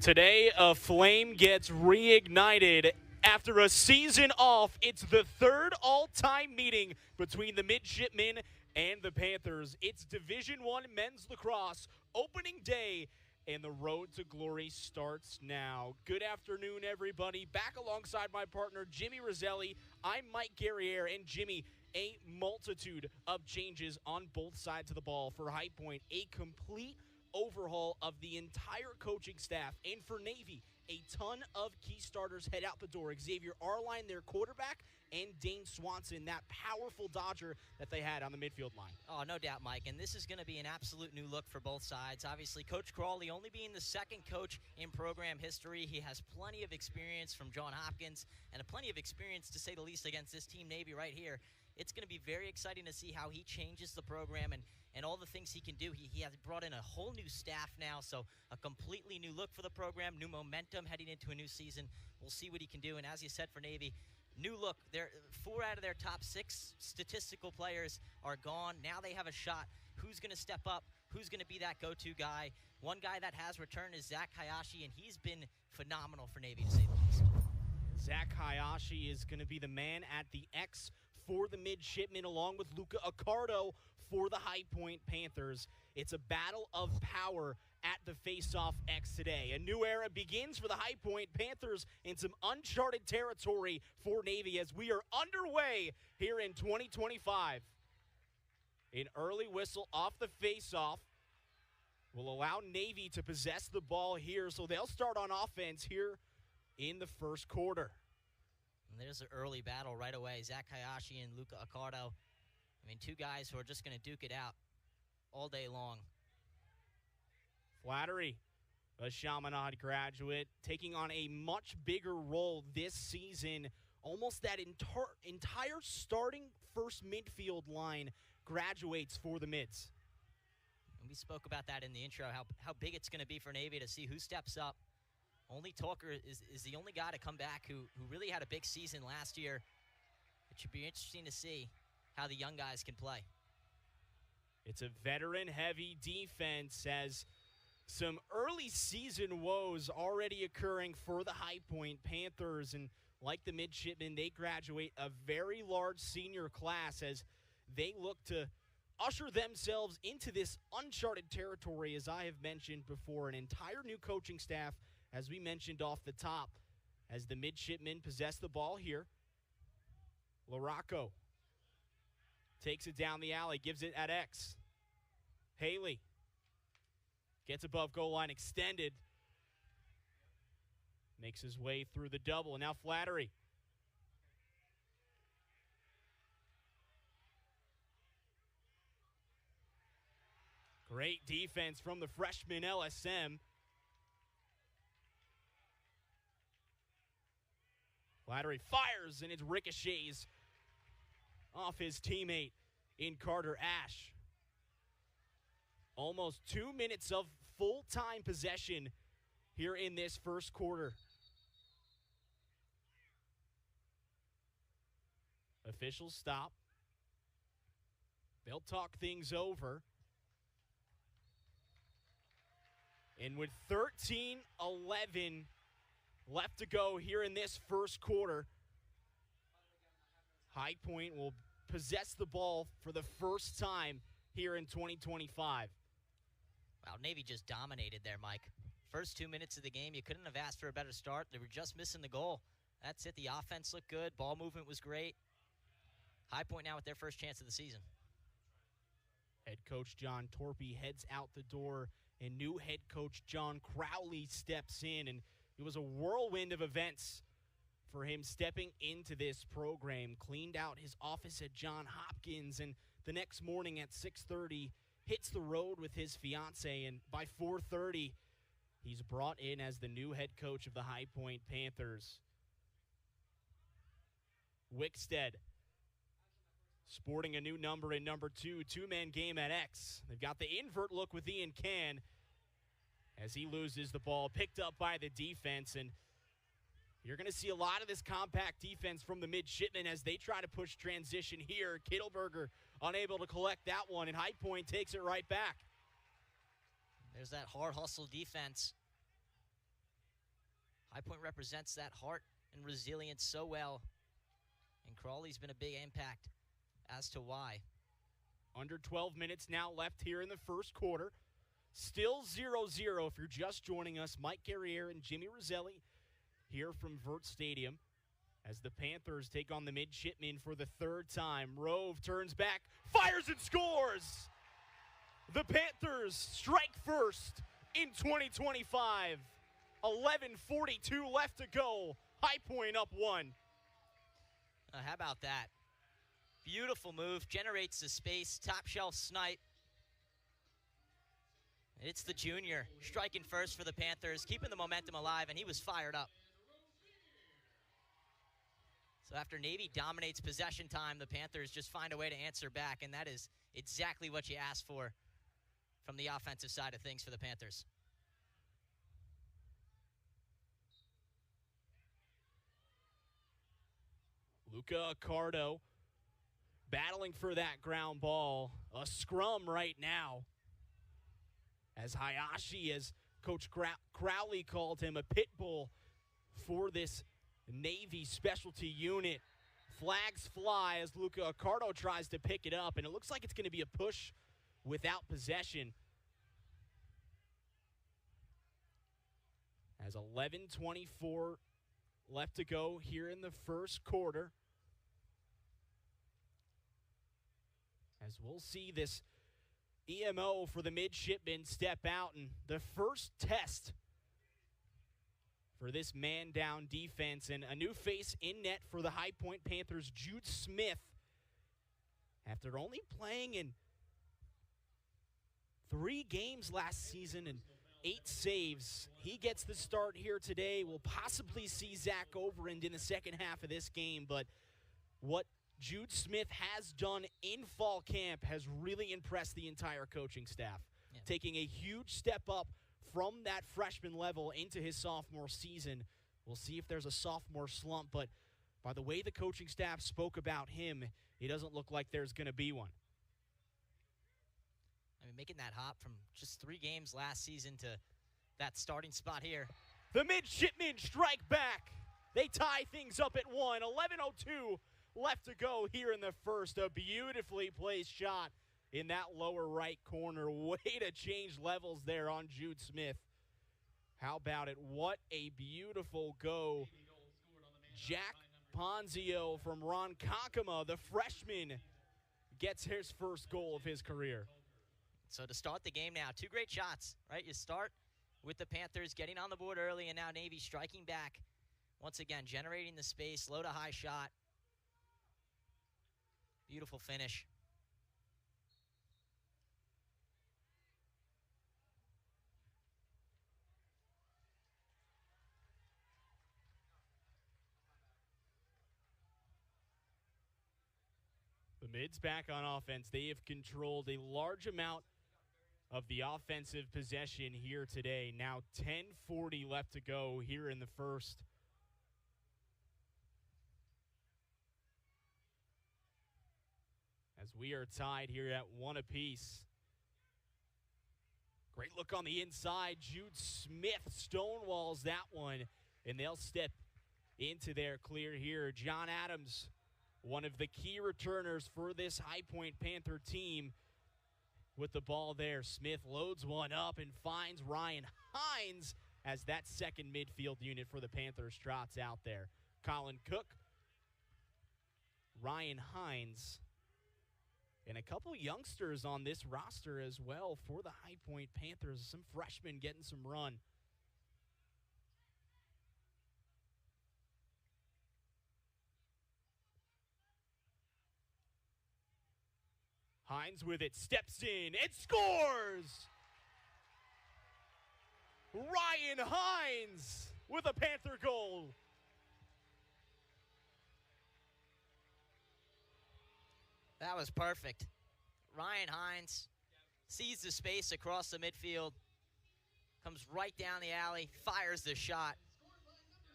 Today, a flame gets reignited. After a season off, it's the third all-time meeting between the Midshipmen and the Panthers. It's Division I men's lacrosse opening day, and the road to glory starts now. Good afternoon, everybody. Back alongside my partner, Jimmy Roselli. I'm Mike Guerriere, and Jimmy, a multitude of changes on both sides of the ball for High Point. A complete overhaul of the entire coaching staff, and for Navy, a ton of key starters head out the door. Xavier Arline, their quarterback, and Dane Swanson, that powerful Dodger that they had on the midfield line. Oh, no doubt, Mike, and this is going to be an absolute new look for both sides. Obviously, Coach Crawley only being the second coach in program history. He has plenty of experience from John Hopkins and plenty of experience, to say the least, against this team Navy right here. It's going to be very exciting to see how he changes the program and all the things he can do. He has brought in a whole new staff now, so a completely new look for the program, new momentum heading into a new season. We'll see what he can do, and as you said for Navy, new look. 4 out of their top 6 statistical players are gone. Now they have a shot. Who's going to step up? Who's going to be that go-to guy? One guy that has returned is Zach Hayashi, and he's been phenomenal for Navy, to say the least. Zach Hayashi is going to be the man at the X for the Midshipmen, along with Luca Accardo for the High Point Panthers. It's a battle of power at the face-off X today. A new era begins for the High Point Panthers in some uncharted territory for Navy as we are underway here in 2025. An early whistle off the face-off will allow Navy to possess the ball here, so they'll start on offense here in the first quarter. And there's an early battle right away. Zach Hayashi and Luca Accardo. I mean, two guys who are just going to duke it out all day long. Flattery, a Chaminade graduate, taking on a much bigger role this season. Almost that entire starting first midfield line graduates for the Mids. And we spoke about that in the intro, how big it's going to be for Navy to see who steps up. Only Talker is the only guy to come back who really had a big season last year. It should be interesting to see how the young guys can play. It's a veteran-heavy defense as some early season woes already occurring for the High Point Panthers. And like the Midshipmen, they graduate a very large senior class as they look to usher themselves into this uncharted territory, as I have mentioned before. An entire new coaching staff, as we mentioned off the top, as the Midshipmen possess the ball here. Larocco takes it down the alley, gives it at X. Haley gets above goal line, extended. Makes his way through the double, and now Flattery. Great defense from the freshman LSM. Flattery fires, and it ricochets off his teammate in Carter Ash. Almost 2 minutes of full-time possession here in this first quarter. Officials stop. They'll talk things over. And with 13-11 left to go here in this first quarter, High Point will possess the ball for the first time here in 2025. Wow, Navy just dominated there, Mike. First 2 minutes of the game, you couldn't have asked for a better start. They were just missing the goal. That's it. The offense looked good. Ball movement was great. High Point now with their first chance of the season. Head coach John Torpy heads out the door, and new head coach John Crowley steps in, and it was a whirlwind of events for him stepping into this program. Cleaned out his office at John Hopkins, and the next morning at 6:30 hits the road with his fiance, and by 4:30 he's brought in as the new head coach of the High Point Panthers. Wickstead sporting a new number in number 2, two-man game at X. They've got the invert look with Ian Can as he loses the ball, picked up by the defense, and you're going to see a lot of this compact defense from the Midshipmen as they try to push transition here. Kittleberger unable to collect that one, and High Point takes it right back. There's that hard hustle defense. High Point represents that heart and resilience so well, and Crawley's been a big impact as to why. Under 12 minutes now left here in the first quarter. Still 0-0 if you're just joining us. Mike Guerriere and Jimmy Roselli here from Vert Stadium as the Panthers take on the Midshipmen for the third time. Rove turns back, fires and scores! The Panthers strike first in 2025. 11:42 left to go. High Point up 1. How about that? Beautiful move, generates the space, top shelf snipe. It's the junior striking first for the Panthers, keeping the momentum alive, and he was fired up. So after Navy dominates possession time, the Panthers just find a way to answer back, and that is exactly what you asked for from the offensive side of things for the Panthers. Luca Accardo battling for that ground ball. A scrum right now. As Hayashi, as Coach Crowley called him, a pit bull for this Navy specialty unit. Flags fly as Luca Accardo tries to pick it up, and it looks like it's going to be a push without possession. As 11:24 left to go here in the first quarter. As we'll see this EMO for the Midshipmen step out, and the first test for this man-down defense, and a new face in net for the High Point Panthers, Jude Smith. After only playing in 3 games last season and 8 saves, he gets the start here today. We'll possibly see Zach Overend in the second half of this game, but what Jude Smith has done in fall camp has really impressed the entire coaching staff. Yeah. Taking A huge step up from that freshman level into his sophomore season. We'll see if there's a sophomore slump, but by the way the coaching staff spoke about him, it doesn't look like there's going to be one. I mean, making that hop from just 3 games last season to that starting spot here. The Midshipmen strike back. They tie things up at 1. 11:02 left to go here in the first. A beautifully placed shot in that lower right corner. Way to change levels there on Jude Smith. How about it? What a beautiful go. Jack Ponzio from Ronkonkoma, the freshman, gets his first goal of his career. So to start the game now, 2 great shots, right? You start with the Panthers getting on the board early, and now Navy striking back. Once again, generating the space, low to high shot. Beautiful finish. The Mids back on offense. They have controlled a large amount of the offensive possession here today. Now 10:40 left to go here in the first. As we are tied here at 1 apiece. Great look on the inside. Jude Smith stonewalls that one, and they'll step into their clear here. John Adams, one of the key returners for this High Point Panther team, with the ball there. Smith loads one up and finds Ryan Hines as that second midfield unit for the Panthers trots out there. Colin Cook, Ryan Hines, and a couple youngsters on this roster as well for the High Point Panthers. Some freshmen getting some run. Hines with it, steps in, and scores! Ryan Hines with a Panther goal. That was perfect. Ryan Hines sees the space across the midfield, comes right down the alley, fires the shot,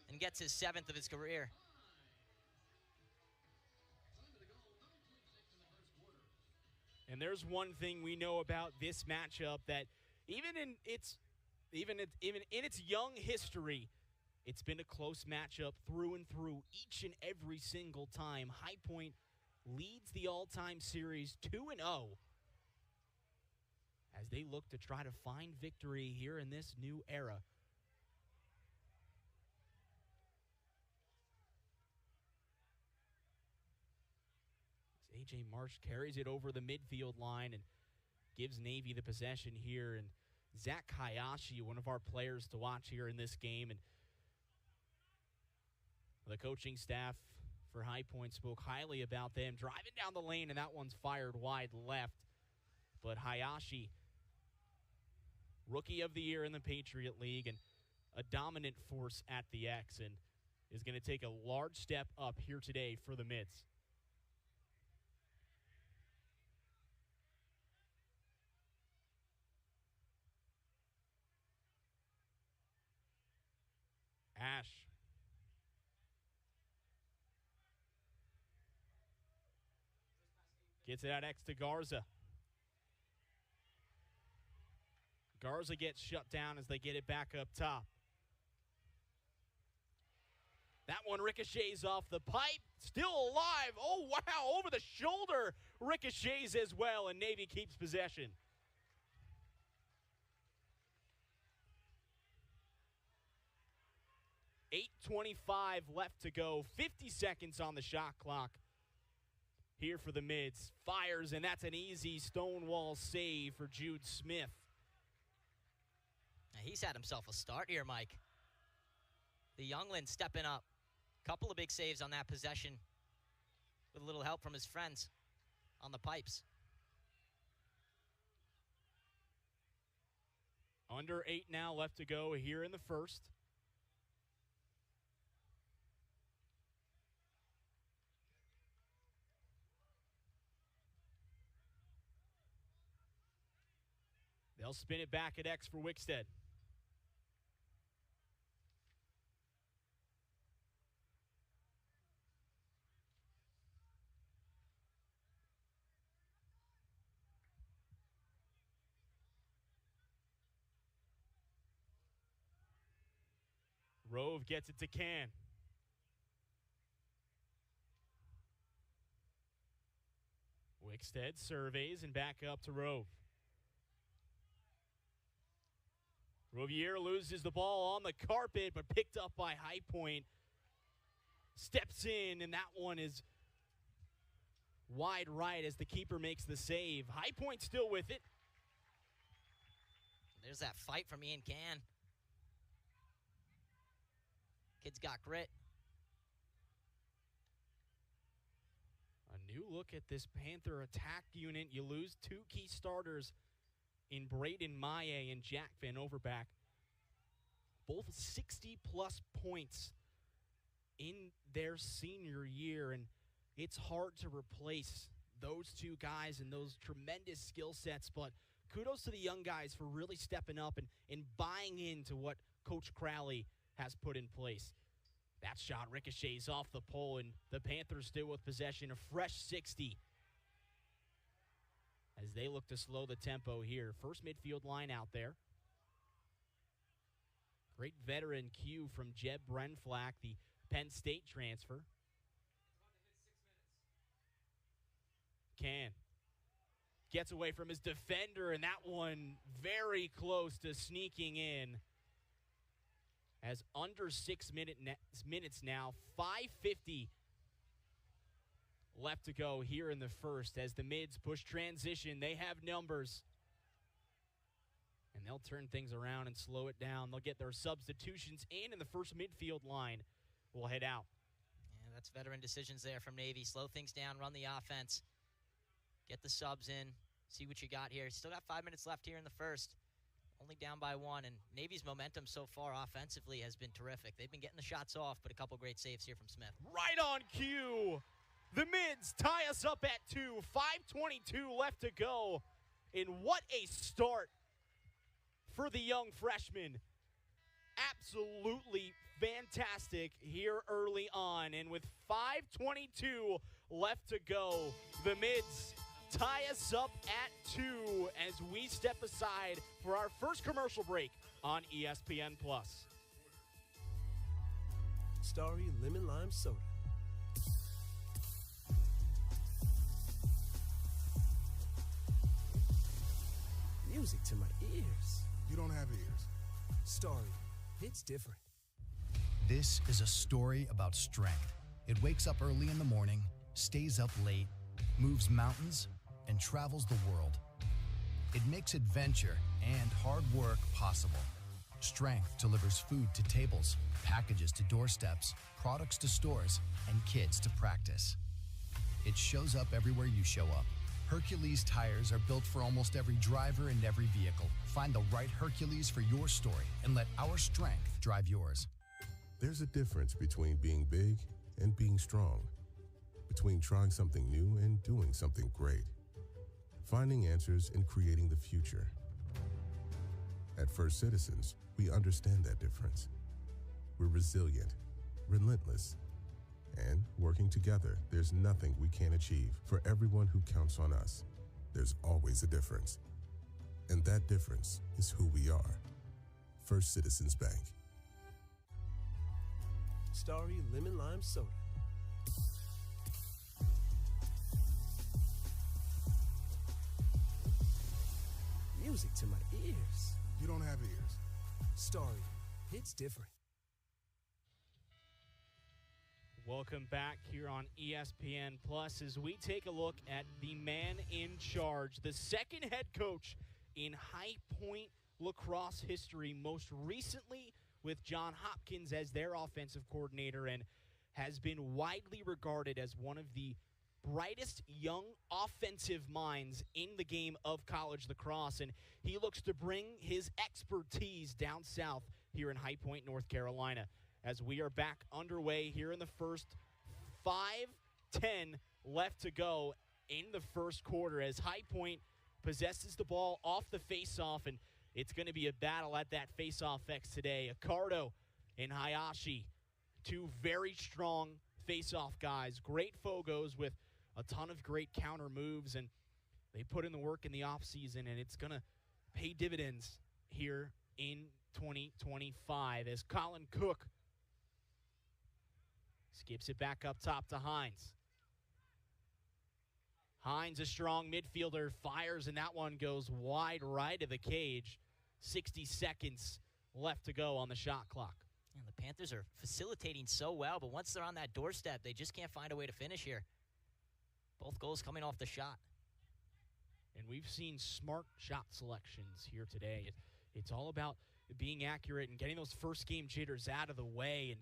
and gets his 7th of his career. And there's one thing we know about this matchup, that even in its young history, It's been a close matchup through and through each and every single time. High Point leads the all-time series 2-0 as they look to try to find victory here in this new era. A.J. Marsh carries it over the midfield line and gives Navy the possession here. And Zach Hayashi, one of our players to watch here in this game. And the coaching staff for High Point spoke highly about them. Driving down the lane, and that one's fired wide left. But Hayashi, Rookie of the Year in the Patriot League and a dominant force at the X, and is going to take a large step up here today for the Mids. Ash. Gets it out X to Garza. Garza gets shut down as they get it back up top. That one ricochets off the pipe. Still alive. Oh, wow. Over the shoulder. Ricochets as well, and Navy keeps possession. .8:25 left to go. 50 seconds on the shot clock. Here for the Mids. Fires, and that's an easy stonewall save for Jude Smith. He's had himself a start here, Mike. The youngling stepping up. Couple of big saves on that possession with a little help from his friends on the pipes. Under 8 now left to go here in the first. They'll spin it back at X for Wickstead. Rove gets it to Can. Wickstead surveys and back up to Rove. Rovier loses the ball on the carpet, but picked up by High Point. Steps in, and that one is wide right as the keeper makes the save. High Point still with it. There's that fight from Ian Can. Kid's got grit. A new look at this Panther attack unit. You lose 2 key starters in Braden Maye and Jack Van Overback. Both 60-plus points in their senior year, and it's hard to replace those 2 guys and those tremendous skill sets, but kudos to the young guys for really stepping up and buying into what Coach Crowley has put in place. That shot ricochets off the pole, and the Panthers still with possession, a fresh 60 as they look to slow the tempo here. First midfield line out there. Great veteran cue from Jeb Brenflack, the Penn State transfer. Can. Gets away from his defender, and that one very close to sneaking in. As under 6 minutes now, 5:50 left to go here in the first. As the Mids push transition, they have numbers. And they'll turn things around and slow it down. They'll get their substitutions in the first midfield line will head out. Yeah, that's veteran decisions there from Navy. Slow things down, run the offense, get the subs in, see what you got here. Still got 5 minutes left here in the first. Only down by 1, and Navy's momentum so far offensively has been terrific. They've been getting the shots off, but a couple great saves here from Smith. Right on cue. The Mids tie us up at 2. 5:22 left to go. And what a start for the young freshman. Absolutely fantastic here early on. And with 5:22 left to go, the Mids tie us up at 2 as we step aside for our first commercial break on ESPN+. Starry Lemon Lime Soda. Music to my ears. You don't have ears. Starry, it's different. This is a story about strength. It wakes up early in the morning, stays up late, moves mountains, and travels the world. It makes adventure and hard work possible. Strength delivers food to tables, packages to doorsteps, products to stores, and kids to practice. It shows up everywhere you show up. Hercules tires are built for almost every driver and every vehicle. Find the right Hercules for your story and let our strength drive yours. There's a difference between being big and being strong, between trying something new and doing something great, finding answers and creating the future. At First Citizens, we understand that difference. We're resilient, relentless, and working together, there's nothing we can't achieve. For everyone who counts on us, there's always a difference. And that difference is who we are. First Citizens Bank. Starry Lemon Lime Soda. Music to my ears. You don't have ears. Starry, it's different. Welcome back here on ESPN Plus as we take a look at the man in charge, the second head coach in High Point lacrosse history, most recently with John Hopkins as their offensive coordinator, and has been widely regarded as one of the brightest young offensive minds in the game of college lacrosse, and he looks to bring his expertise down south here in High Point, North Carolina, as we are back underway here in the first 5:10 left to go in the first quarter as High Point possesses the ball off the face-off, and it's going to be a battle at that face-off X today. Accardo and Hayashi, two very strong face-off guys, great Fogos with a ton of great counter moves, and they put in the work in the offseason, and it's going to pay dividends here in 2025 as Colin Cook skips it back up top to Hines. Hines, a strong midfielder, fires, and that one goes wide right of the cage. 60 seconds left to go on the shot clock. And the Panthers are facilitating so well, but once they're on that doorstep, they just can't find a way to finish here. Both goals coming off the shot. And we've seen smart shot selections here today. It's all about being accurate and getting those first game jitters out of the way. And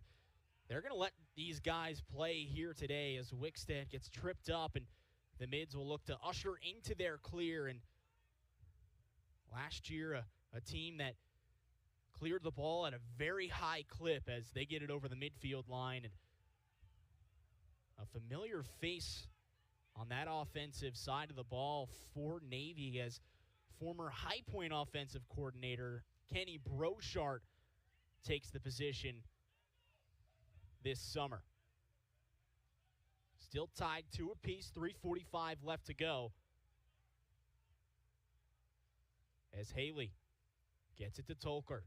they're going to let these guys play here today as Wickstead gets tripped up, and the mids will look to usher into their clear. And last year, a team that cleared the ball at a very high clip as they get it over the midfield line. And a familiar face on that offensive side of the ball for Navy as former High Point offensive coordinator Kenny Brochart takes the position this summer. Still tied 2 apiece, 3:45 left to go. As Haley gets it to Tolker.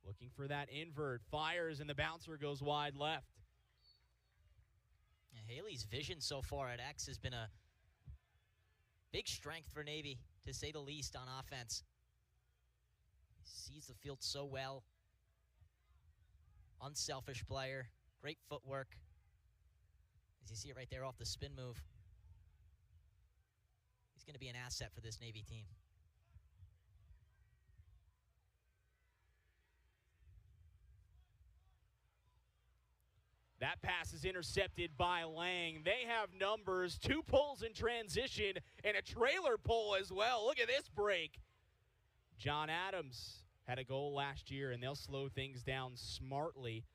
Looking for that invert, fires, and the bouncer goes wide left. And Haley's vision so far at X has been a big strength for Navy, to say the least, on offense. He sees the field so well. Unselfish player, great footwork. As you see it right there off the spin move. He's going to be an asset for this Navy team. That pass is intercepted by Lang. They have numbers, 2 pulls in transition, and a trailer pull as well. Look at this break. John Adams had a goal last year, and they'll slow things down smartly.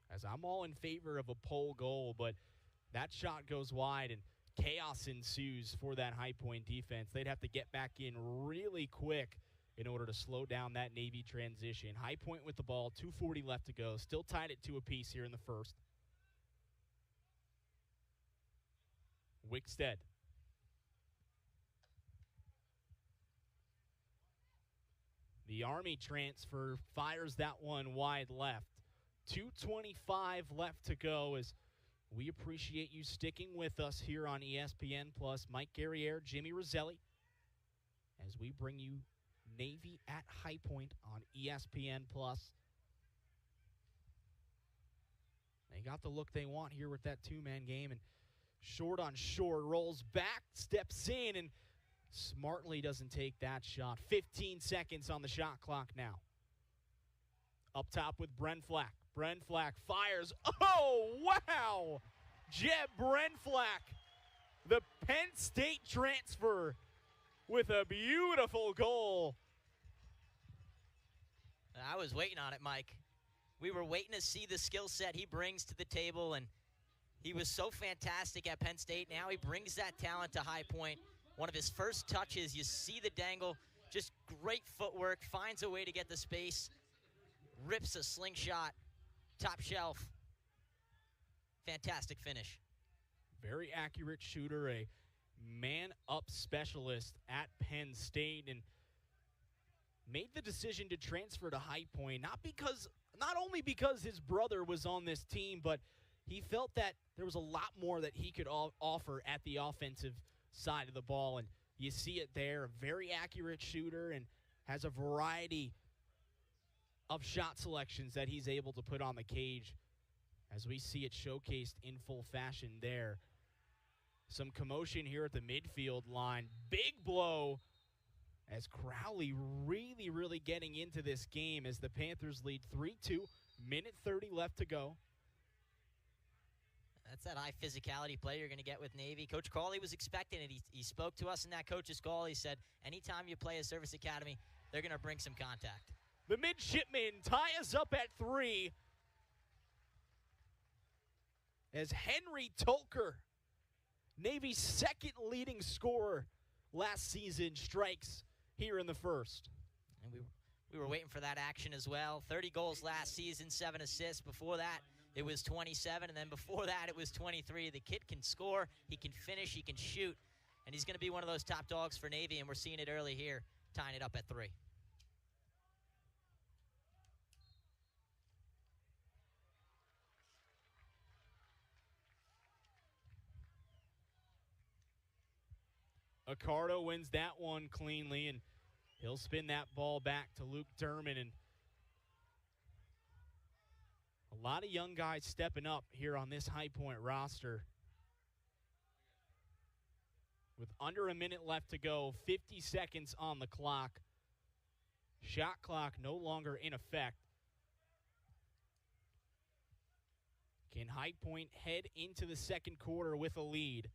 As I'm all in favor of a pull goal, but that shot goes wide, and chaos ensues for that High Point defense. They'd have to get back in really quick in order to slow down that Navy transition. High Point with the ball, 2:40 left to go. Still tied at 2 apiece here in the first. Wickstead. The Army transfer fires that one wide left. 2:25 left to go as we appreciate you sticking with us here on ESPN Plus. Mike Guerriere, Jimmy Roselli, as we bring you Navy at High Point on ESPN Plus. They got the look they want here with that two-man game, and short on short, rolls back, steps in, and smartly doesn't take that shot. 15 seconds on the shot clock now. Up top with Brenflack. Brenflack fires. Oh, wow! Jeb Brenflack, the Penn State transfer, with a beautiful goal. I was waiting on it, Mike. We were waiting to see the skill set he brings to the table, and he was so fantastic at Penn State. Now he brings that talent to High Point. One of his first touches, you see the dangle, just great footwork, finds a way to get the space, rips a slingshot, top shelf. Fantastic finish. Very accurate shooter, a man-up specialist at Penn State, and made the decision to transfer to High Point, not only because his brother was on this team, but he felt that there was a lot more that he could offer at the offensive side of the ball, and you see it there. A very accurate shooter and has a variety of shot selections that he's able to put on the cage, as we see it showcased in full fashion there. Some commotion here at the midfield line. Big blow as Crowley really getting into this game as the Panthers lead 3-2, minute 30 left to go. That's that high physicality play you're going to get with Navy. Coach Crawley was expecting it. He spoke to us in that coach's call. He said, anytime you play a service academy, they're going to bring some contact. The midshipmen tie us up at 3 as Henry Tolker, Navy's second leading scorer last season, strikes here in the first. And we were waiting for that action as well. 30 goals last season, 7 assists. Before that, it was 27, and then before that, it was 23. The kid can score, he can finish, he can shoot, and he's going to be one of those top dogs for Navy, and we're seeing it early here, tying it up at 3. Accardo wins that one cleanly, and he'll spin that ball back to Luke Derman. And a lot of young guys stepping up here on this High Point roster. With under a minute left to go, 50 seconds on the clock. Shot clock no longer in effect. Can High Point head into the second quarter with a lead?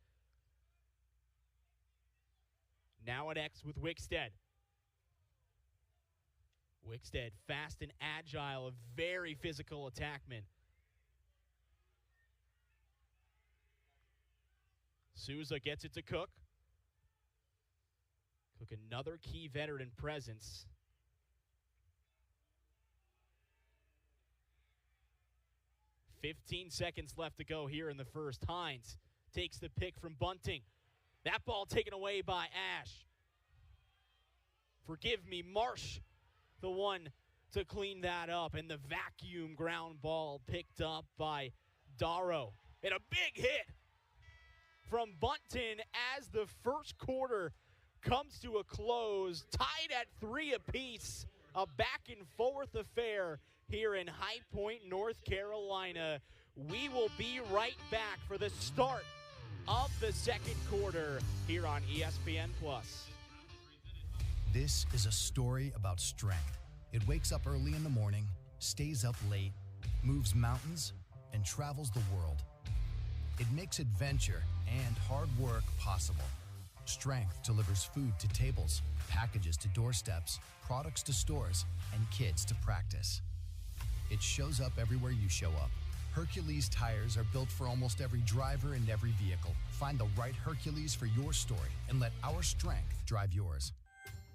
Now at X with Wickstead. Wickstead, fast and agile, a very physical attackman. Souza gets it to Cook. Cook, another key veteran presence. "15 seconds left to go here in the first. Hines takes the pick from Bunting. That ball taken away by Ash. Forgive me, Marsh, the one to clean that up. And the vacuum ground ball picked up by Darrow. And a big hit from Bunting as the first quarter comes to a close. Tied at 3 apiece. A back and forth affair here in High Point, North Carolina. We will be right back for the start of the second quarter here on ESPN Plus. This is a story about strength. It wakes up early in the morning, stays up late, moves mountains, and travels the world. It makes adventure and hard work possible. Strength delivers food to tables, packages to doorsteps, products to stores, and kids to practice. It shows up everywhere you show up. Hercules tires are built for almost every driver and every vehicle. Find the right Hercules for your story and let our strength drive yours.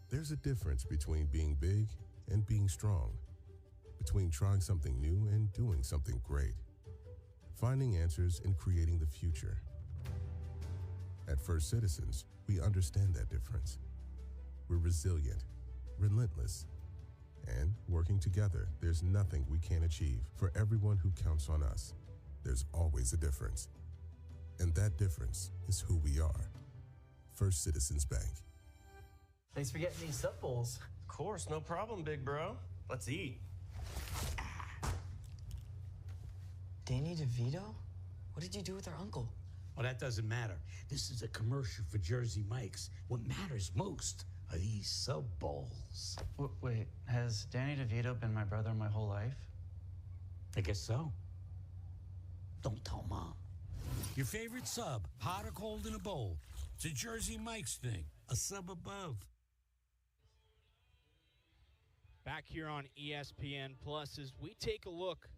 There's a difference between being big and being strong, between trying something new and doing something great, finding answers and creating the future. At First Citizens, we understand that difference. We're resilient, relentless, And working together, there's nothing we can't achieve. For everyone who counts on us, there's always a difference. And that difference is who we are. First Citizens Bank. Thanks for getting these sub bowls. Of course, no problem, big bro. Let's eat. Danny DeVito? What did you do with our uncle? Well, that doesn't matter. This is a commercial for Jersey Mike's. What matters most are these sub bowls. Wait, has Danny DeVito been my brother my whole life? I guess so. Don't tell Mom. Your favorite sub, hot or cold in a bowl. It's a Jersey Mike's thing. A sub above. Back here on ESPN Plus as we take a look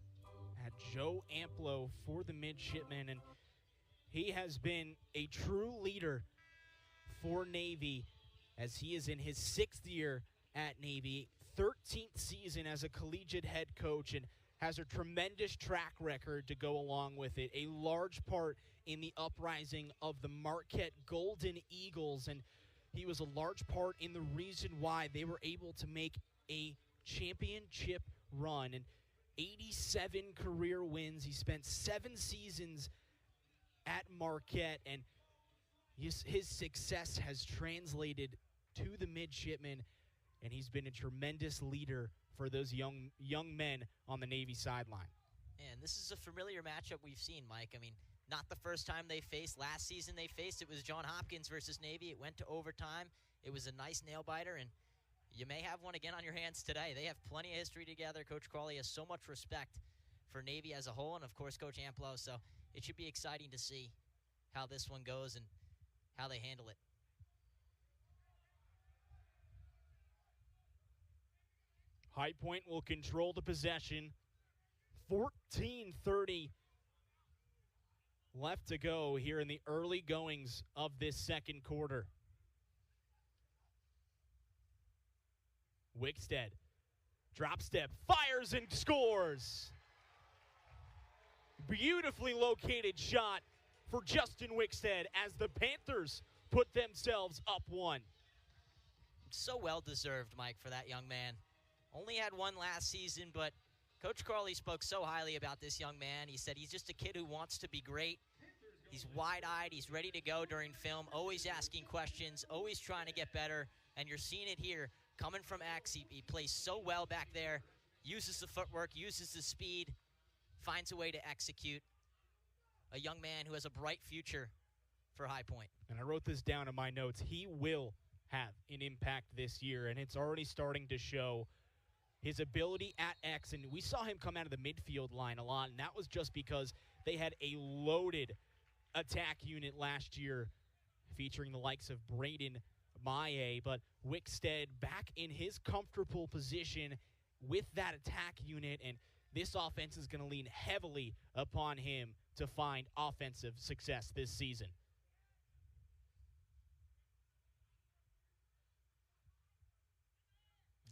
at Joe Amplo for the midshipmen, and he has been a true leader for Navy as he is in his 6th year at Navy, 13th season as a collegiate head coach, and has a tremendous track record to go along with it. A large part in the uprising of the Marquette Golden Eagles, and he was a large part in the reason why they were able to make a championship run and 87 career wins. He spent 7 seasons at Marquette, and his success has translated to the midshipmen, and he's been a tremendous leader for those young men on the Navy sideline. And this is a familiar matchup we've seen, Mike. I mean, not the first time they faced. Last season they faced, it was John Hopkins versus Navy. It went to overtime. It was a nice nail-biter, and you may have one again on your hands today. They have plenty of history together. Coach Crawley has so much respect for Navy as a whole, and, of course, Coach Amplo. So it should be exciting to see how this one goes and how they handle it. High Point will control the possession. 14:30 left to go here in the early goings of this second quarter. Wickstead, drop step, fires and scores. Beautifully located shot for Justin Wickstead as the Panthers put themselves up 1. So well-deserved, Mike, for that young man. Only had one last season, but Coach Crawley spoke so highly about this young man. He said he's just a kid who wants to be great. He's wide-eyed. He's ready to go during film, always asking questions, always trying to get better, and you're seeing it here. Coming from X, he plays so well back there, uses the footwork, uses the speed, finds a way to execute. A young man who has a bright future for High Point. And I wrote this down in my notes. He will have an impact this year, and it's already starting to show his ability at X. And we saw him come out of the midfield line a lot, and that was just because they had a loaded attack unit last year featuring the likes of Braden Maye, but Wickstead back in his comfortable position with that attack unit, and this offense is going to lean heavily upon him to find offensive success this season.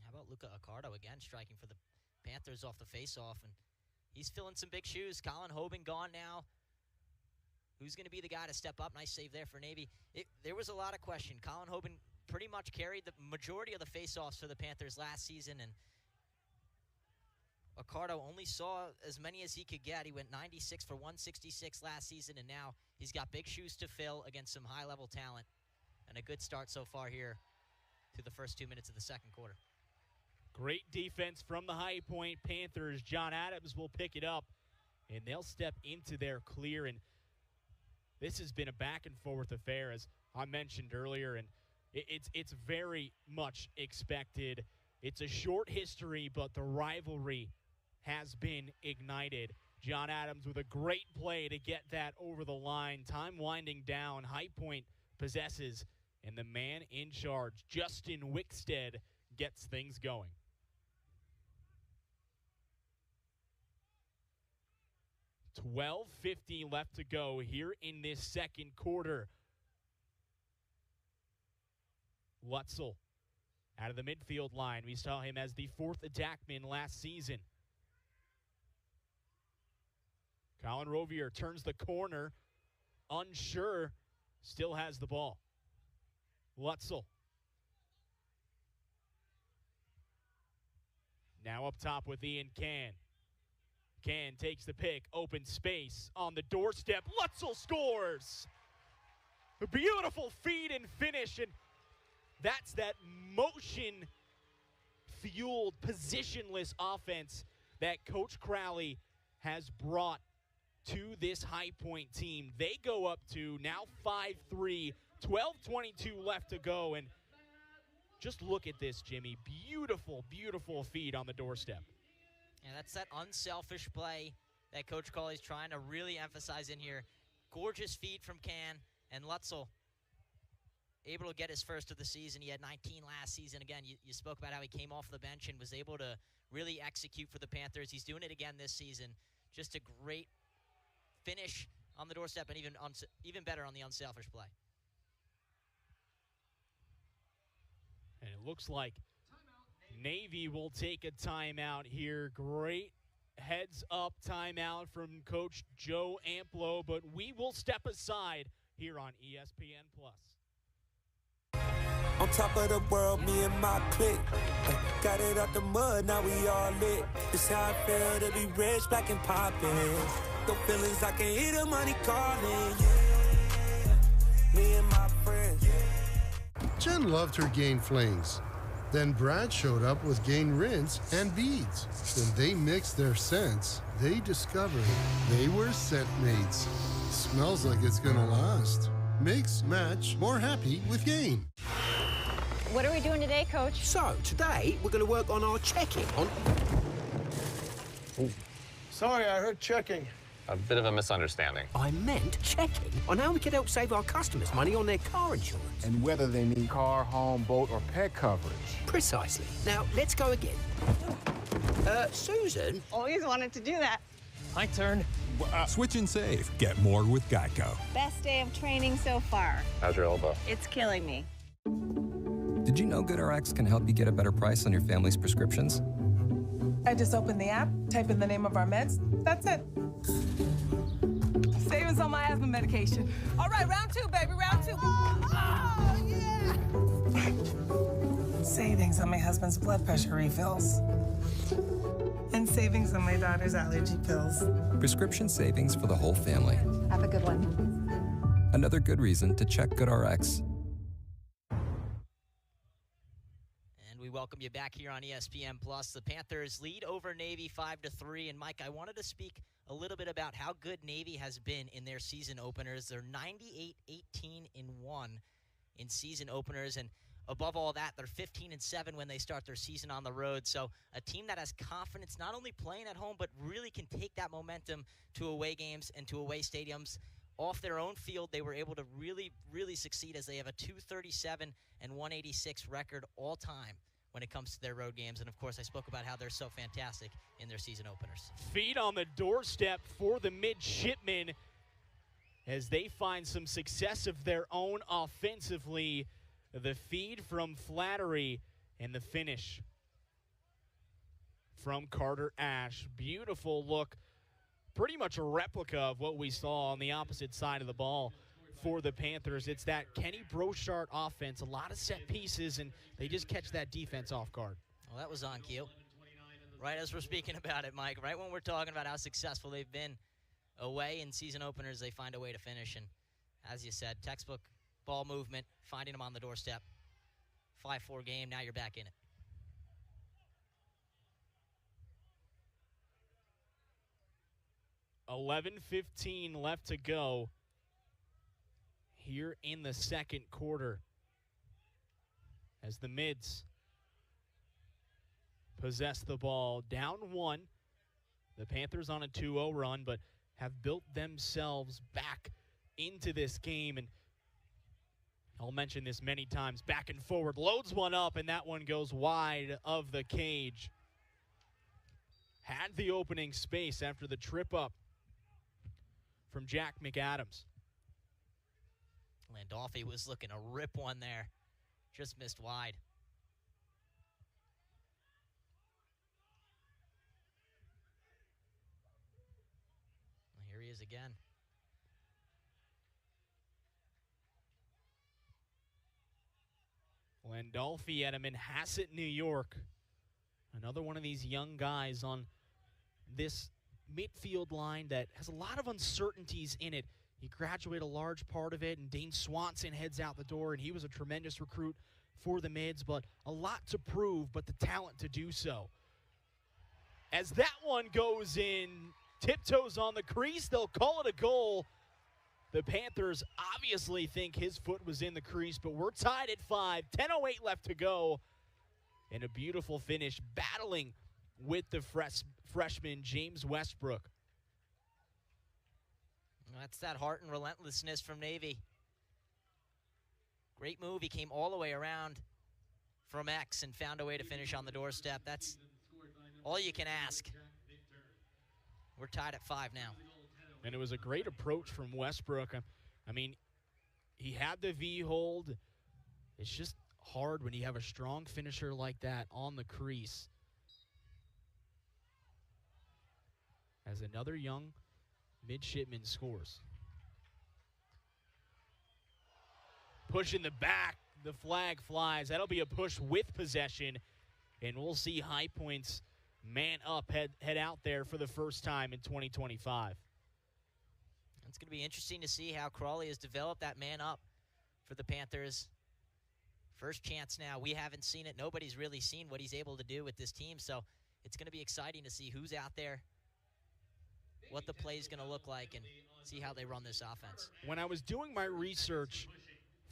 How about Luca Accardo again striking for the Panthers off the face-off, and he's filling some big shoes. Colin Hoban gone now. Who's going to be the guy to step up? Nice save there for Navy. There was a lot of question. Colin Hoban pretty much carried the majority of the face-offs for the Panthers last season, and Accardo only saw as many as he could get. He went 96 for 166 last season, and now he's got big shoes to fill against some high-level talent, and a good start so far here to the first 2 minutes of the second quarter. Great defense from the High Point Panthers. John Adams will pick it up, and they'll step into their clear, and this has been a back-and-forth affair, as I mentioned earlier, and it's very much expected. It's a short history, but the rivalry has been ignited. John Adams with a great play to get that over the line. Time winding down. High Point possesses, and the man in charge, Justin Wickstead, gets things going. $12:50 left to go here in this second quarter. Lutzel out of the midfield line. We saw him as the 4th attackman last season. Colin Rovier turns the corner, unsure, still has the ball. Lutzel. Now up top with Ian Can. Can takes the pick, open space on the doorstep. Lutzel scores! A beautiful feed and finish, and that's that motion-fueled, positionless offense that Coach Crowley has brought to this High Point team. They go up to now 5-3, 12:22 left to go, and just look at this, Jimmy. Beautiful, beautiful feed on the doorstep. Yeah, that's that unselfish play that Coach Crowley's trying to really emphasize in here. Gorgeous feed from Can, and Lutzel able to get his first of the season. He had 19 last season. Again, you spoke about how he came off the bench and was able to really execute for the Panthers. He's doing it again this season. Just a great finish on the doorstep, and even better on the unselfish play. And it looks like Navy will take a timeout here. Great heads-up timeout from Coach Joe Amplo, but we will step aside here on ESPN+. On top of the world, me and my clique. Got it out the mud, now we all lit. This how I feel to be rich, black and poppin'. No feelings, I can hear the money calling. Yeah, me and my friends. Jen loved her Gain flings. Then Brad showed up with Gain rinse and beads. When they mixed their scents, they discovered they were scent mates. Smells like it's gonna last. Mix, match, more happy with Gain. What are we doing today, Coach? So, today, we're going to work on our checking on... Oh. Sorry, I heard checking. A bit of a misunderstanding. I meant checking on how we can help save our customers money on their car insurance. And whether they need car, home, boat, or pet coverage. Precisely. Now, let's go again. Susan? Always wanted to do that. My turn. Switch and save. Get more with Geico. Best day of training so far. How's your elbow? It's killing me. Did you know GoodRx can help you get a better price on your family's prescriptions? I just opened the app, type in the name of our meds. That's it. Savings on my asthma medication. All right, round two, baby, round two. Oh, yeah. Savings on my husband's blood pressure refills. And savings on my daughter's allergy pills. Prescription savings for the whole family. Have a good one. Another good reason to check GoodRx. We welcome you back here on ESPN+. The Panthers lead over Navy 5-3. And, Mike, I wanted to speak a little bit about how good Navy has been in their season openers. They're 98-18-1 in season openers. And above all that, they're 15-7 when they start their season on the road. So a team that has confidence not only playing at home, but really can take that momentum to away games and to away stadiums. Off their own field, they were able to really, really succeed as they have a 237-186 record all time when it comes to their road games. And, of course, I spoke about how they're so fantastic in their season openers. Feed on the doorstep for the midshipmen as they find some success of their own offensively. The feed from Flattery and the finish from Carter Ash. Beautiful look. Pretty much a replica of what we saw on the opposite side of the ball for the Panthers. It's that Kenny Brochard offense, a lot of set pieces, and they just catch that defense off guard. Well, that was on cue. Right as we're speaking about it, Mike, right when we're talking about how successful they've been away in season openers, they find a way to finish. And as you said, textbook ball movement, finding them on the doorstep. 5-4 game, now you're back in it. $11:15 left to go here in the second quarter as the Mids possess the ball. Down one. The Panthers on a 2-0 run, but have built themselves back into this game. And I'll mention this many times. Back and forward. Loads one up, and that one goes wide of the cage. Had the opening space after the trip up from Jack McAdams. Landolfi was looking to rip one there. Just missed wide. Well, here he is again. Landolfi at him in Hassett, New York. Another one of these young guys on this midfield line that has a lot of uncertainties in it. He graduated a large part of it, and Dane Swanson heads out the door, and he was a tremendous recruit for the Mids, but a lot to prove, but the talent to do so. As that one goes in, tiptoes on the crease, they'll call it a goal. The Panthers obviously think his foot was in the crease, but we're tied at 5, 10:08 left to go. And a beautiful finish, battling with the freshman James Westbrook. That's that heart and relentlessness from Navy. Great move. He came all the way around from X and found a way to finish on the doorstep. That's all you can ask. We're tied at 5 now. And it was a great approach from Westbrook. I mean, he had the V hold. It's just hard when you have a strong finisher like that on the crease. As another young midshipman scores. Push in the back. The flag flies. That'll be a push with possession. And we'll see High Point's man up head out there for the first time in 2025. It's going to be interesting to see how Crawley has developed that man up for the Panthers. First chance now. We haven't seen it. Nobody's really seen what he's able to do with this team. So it's going to be exciting to see who's out there, what the play is going to look like, and see how they run this offense. When I was doing my research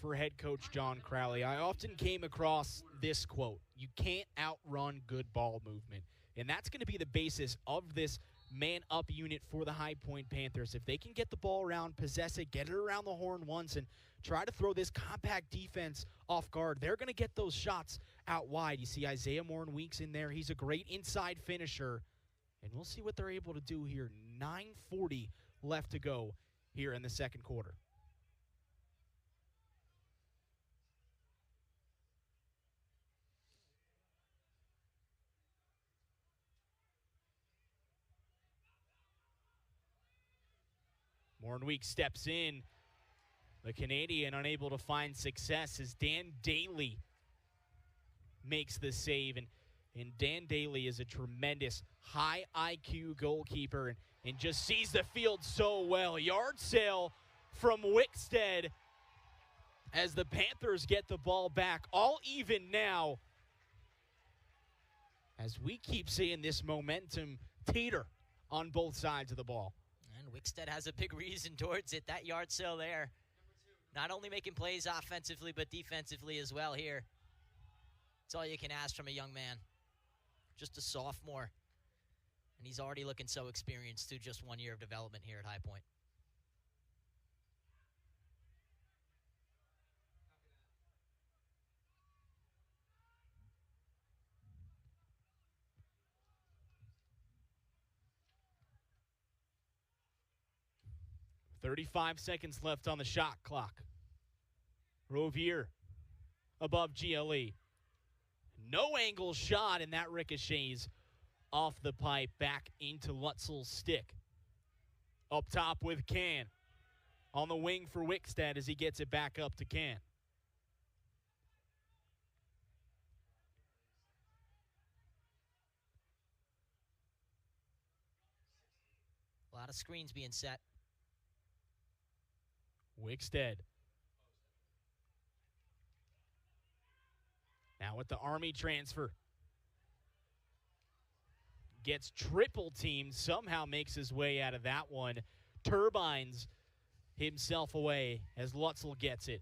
for head coach John Crowley, I often came across this quote: "You can't outrun good ball movement." And that's going to be the basis of this man-up unit for the High Point Panthers. If they can get the ball around, possess it, get it around the horn once, and try to throw this compact defense off guard, they're going to get those shots out wide. You see Isaiah Morin-Weeks in there. He's a great inside finisher. And we'll see what they're able to do here. 9:40 left to go here in the second quarter. Morin-Weeks steps in. The Canadian unable to find success as Dan Daly makes the save. And Dan Daly is a tremendous high IQ goalkeeper and just sees the field so well. Yard sale from Wickstead as the Panthers get the ball back. All even now as we keep seeing this momentum teeter on both sides of the ball. And Wickstead has a big reason towards it. That yard sale there. Not only making plays offensively, but defensively as well here. It's all you can ask from a young man. Just a sophomore. And he's already looking so experienced through just 1 year of development here at High Point. .35 seconds left on the shot clock. Rovier above GLE. No angle shot, and that ricochets off the pipe back into Lutzel's stick. Up top with Can. On the wing for Wickstead as he gets it back up to Can. A lot of screens being set. Wickstead. Now with the Army transfer. Gets triple teamed, somehow makes his way out of that one. Turbines himself away as Lutzel gets it.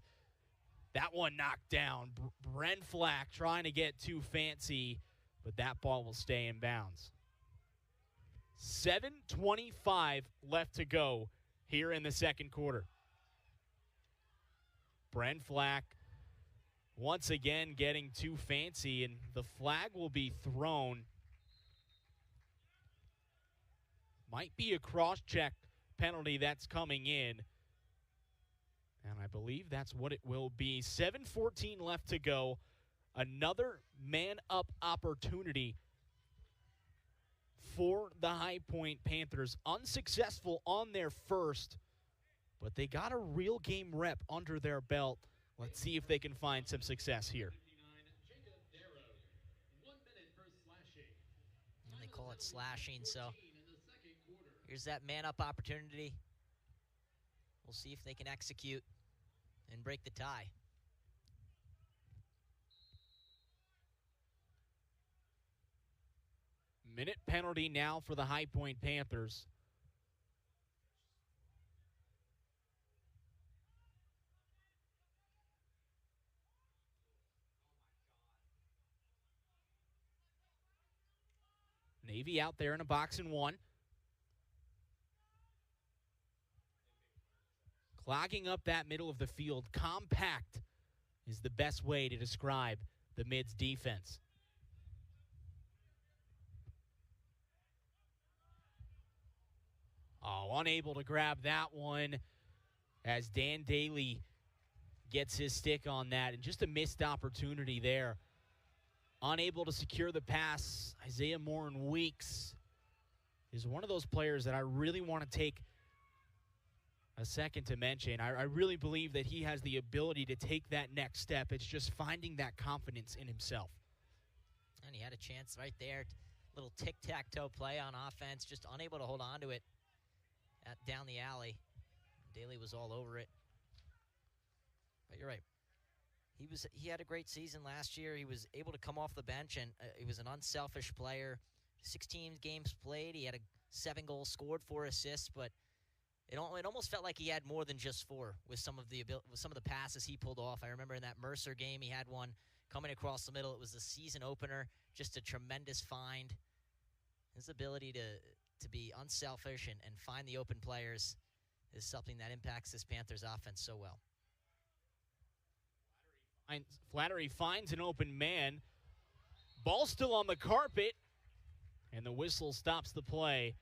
That one knocked down. Bren Flack trying to get too fancy, but that ball will stay in bounds. 7:25 left to go here in the second quarter. Bren Flack once again getting too fancy, and the flag will be thrown. Might be a cross-check penalty that's coming in. And I believe that's what it will be. 7:14 left to go. Another man-up opportunity for the High Point Panthers. Unsuccessful on their first, but they got a real game rep under their belt. Let's see if they can find some success here. on slashing. So here's that man-up opportunity. We'll see if they can execute and break the tie. Minute penalty now for the High Point Panthers. Navy out there in a box and one. Clogging up that middle of the field. Compact is the best way to describe the Mids defense. Oh, unable to grab that one as Dan Daly gets his stick on that. And just a missed opportunity there. Unable to secure the pass. Isaiah Morin-Weeks is one of those players that I really want to take a second to mention. I really believe that he has the ability to take that next step. It's just finding that confidence in himself. And he had a chance right there. Little tic-tac-toe play on offense. Just unable to hold on to it down the alley. Daly was all over it. But you're right. He had a great season last year. He was able to come off the bench, and he was an unselfish player. 16 games played. He had 7 goals scored, 4 assists, but it almost felt like he had more than just 4 with some of the passes he pulled off. I remember in that Mercer game, he had one coming across the middle. It was the season opener. Just a tremendous find. His ability to be unselfish and find the open players is something that impacts this Panthers offense so well. Flattery finds an open man. Ball still on the carpet, and the whistle stops the play.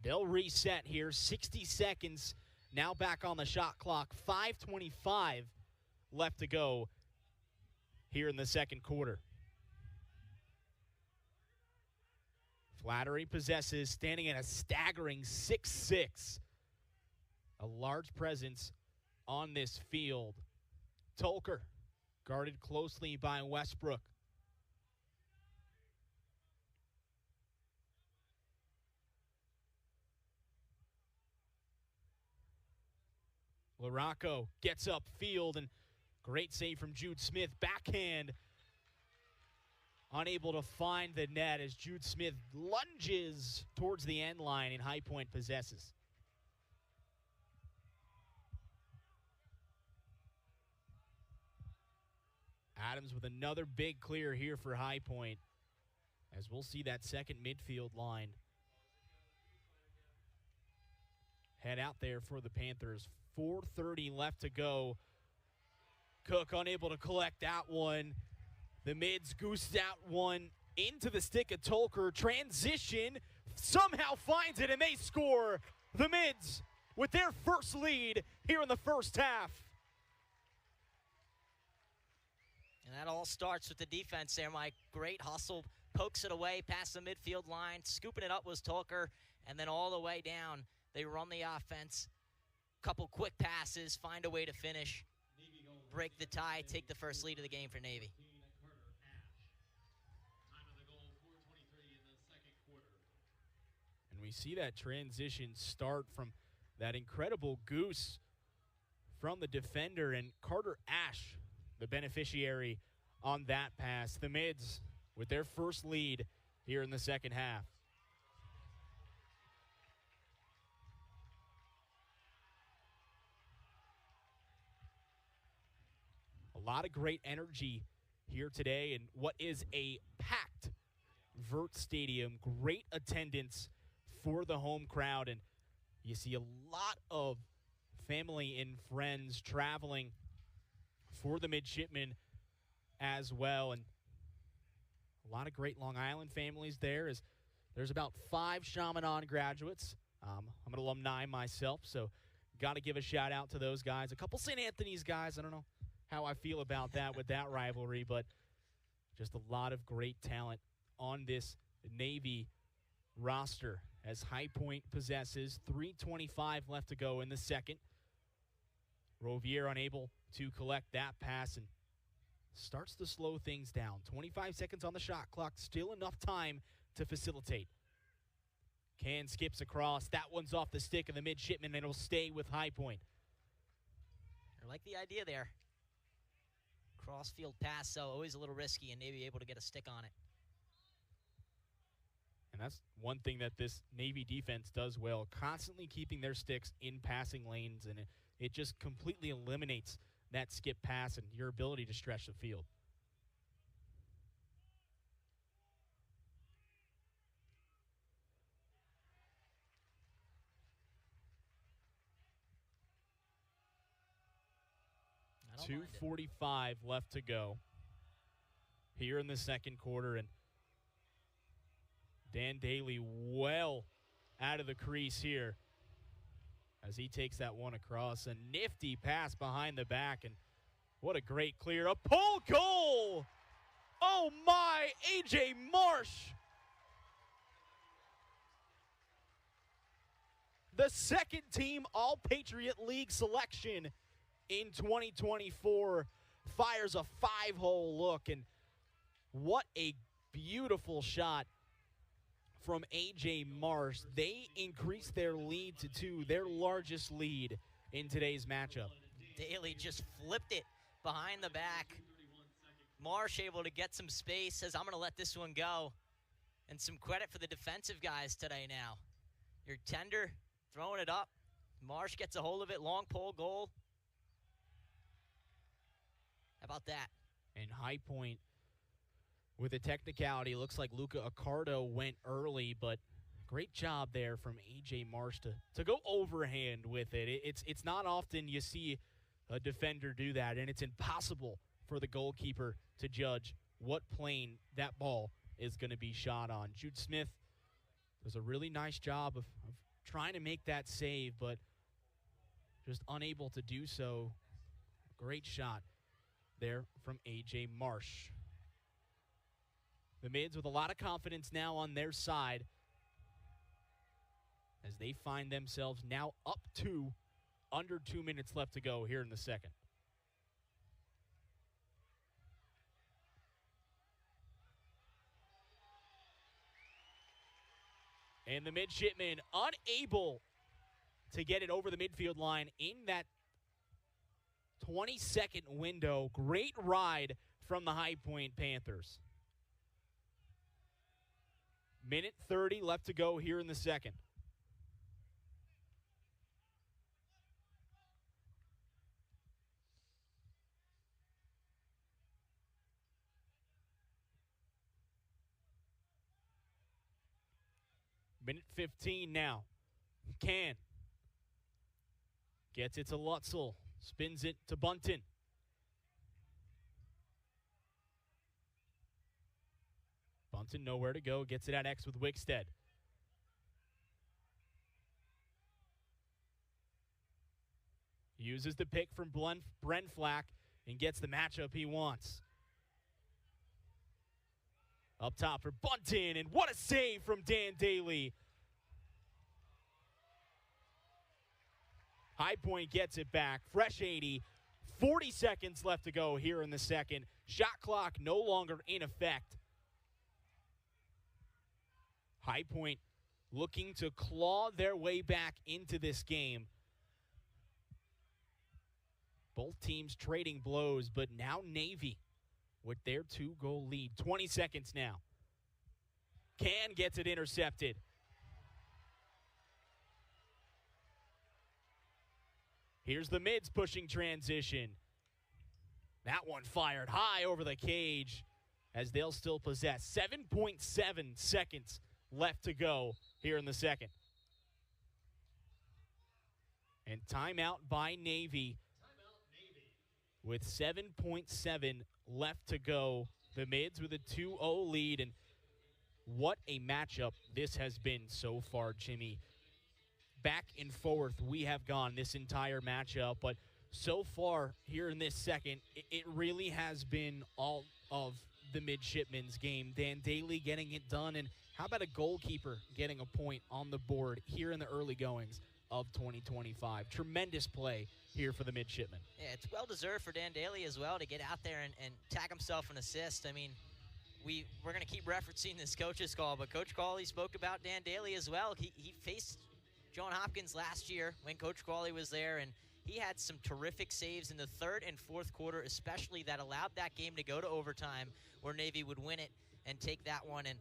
They'll reset here. 60 seconds now back on the shot clock. 5:25 left to go here in the second quarter. Flattery possesses, standing at a staggering 6'6". A large presence on this field. Tolker guarded closely by Westbrook. LaRocco gets upfield, and great save from Jude Smith. Backhand, unable to find the net as Jude Smith lunges towards the end line, and High Point possesses. Adams with another big clear here for High Point, as we'll see that second midfield line head out there for the Panthers. 4:30 left to go. Cook unable to collect that one. The Mids goosed out one into the stick of Tolker. Transition, somehow finds it, and they score. The Mids with their first lead here in the first half. And that all starts with the defense there, Mike. Great hustle, pokes it away past the midfield line. Scooping it up was Tolker, and then all the way down, they run the offense. Couple quick passes, find a way to finish, break the tie, take the first lead of the game for Navy. And we see that transition start from that incredible goose from the defender, and Carter Ash, the beneficiary on that pass. The Mids with their first lead here in the second half. A lot of great energy here today in what is a packed Vert Stadium. Great attendance for the home crowd, and you see a lot of family and friends traveling for the midshipmen as well, and a lot of great Long Island families there. As there's about 5 Chaminade graduates. I'm an alumni myself, so got to give a shout out to those guys. A couple St. Anthony's guys. I don't know how I feel about that with that rivalry, but just a lot of great talent on this Navy roster as High Point possesses. 3:25 left to go in the second. Rovier unable to collect that pass, and starts to slow things down. 25 seconds on the shot clock, still enough time to facilitate. Can skips across. That one's off the stick of the midshipman, and it'll stay with High Point. I like the idea there. Cross-field pass, so always a little risky, and maybe able to get a stick on it. And that's one thing that this Navy defense does well, constantly keeping their sticks in passing lanes, and it just completely eliminates that skip pass and your ability to stretch the field. .245 left to go here in the second quarter, and Dan Daly well out of the crease here as he takes that one across. A nifty pass behind the back, and what a great clear. A pull goal! Oh my, A.J. Marsh! The second team All-Patriot League selection in 2024 fires a 5-hole look, and what a beautiful shot from A.J. Marsh. They increased their lead to 2, their largest lead in today's matchup. Daly just flipped it behind the back. Marsh able to get some space, says, I'm going to let this one go. And some credit for the defensive guys today now. You're tender, throwing it up. Marsh gets a hold of it, long pole goal. How about that? And High Point with a technicality. Looks like Luca Accardo went early, but great job there from A.J. Marsh to go overhand with it. It's not often you see a defender do that, and it's impossible for the goalkeeper to judge what plane that ball is going to be shot on. Jude Smith does a really nice job of trying to make that save, but just unable to do so. Great shot there from A.J. Marsh. The Mids with a lot of confidence now on their side as they find themselves now up 2, under 2 minutes left to go here in the second. And the midshipmen unable to get it over the midfield line in that 20-second window. Great ride from the High Point Panthers. Minute 30 left to go here in the second. Minute 15 now. Can. Gets it to Lutzel. Spins it to Bunton. Bunton nowhere to go. Gets it at X with Wickstead. Uses the pick from Brent Flack and gets the matchup he wants. Up top for Bunton, and what a save from Dan Daly. High Point gets it back. Fresh 80. 40 seconds left to go here in the second. Shot clock no longer in effect. High Point looking to claw their way back into this game. Both teams trading blows, but now Navy with their 2-goal lead. 20 seconds now. Can gets it intercepted. Here's the Mids pushing transition. That one fired high over the cage as they'll still possess. 7.7 seconds left to go here in the second. And timeout by Navy. With 7.7 left to go. The Mids with a 2-0 lead. And what a matchup this has been so far, Jimmy. Back and forth we have gone this entire matchup. But so far here in this second, it really has been all of the midshipmen's game. Dan Daly getting it done. And how about a goalkeeper getting a point on the board here in the early goings? of 2025. Tremendous play here for the midshipmen. Yeah, it's well-deserved for Dan Daly as well to get out there and tag himself an assist. I mean, we're going to keep referencing this coach's call, but Coach Crawley spoke about Dan Daly as well. He faced John Hopkins last year when Coach Crawley was there, and he had some terrific saves in the third and fourth quarter, especially that allowed that game to go to overtime where Navy would win it and take that one. And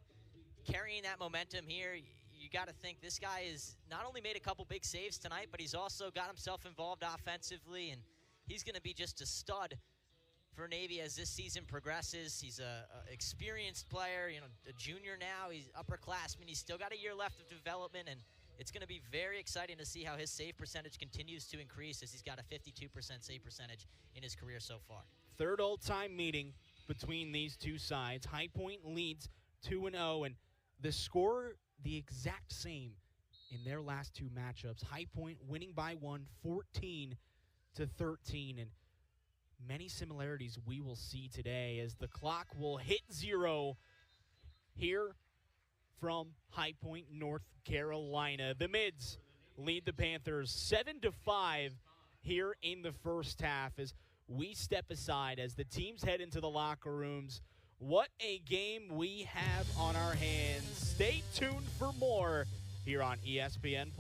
carrying that momentum here, you got to think this guy is not only made a couple big saves tonight, but he's also got himself involved offensively, and he's going to be just a stud for Navy as this season progresses. He's a experienced player, a junior now. He's upperclassman. He's still got a year left of development, and it's going to be very exciting to see how his save percentage continues to increase as he's got a 52% save percentage in his career so far. Third all-time meeting between these two sides. High Point leads 2-0, and the score the exact same in their last two matchups. High Point winning by 14-13, and many similarities we will see today as the clock will hit 0 here from High Point, North Carolina. The Mids lead the Panthers 7-5 here in the first half as we step aside as the teams head into the locker rooms. What a game we have on our hands. Stay tuned for more here on ESPN+.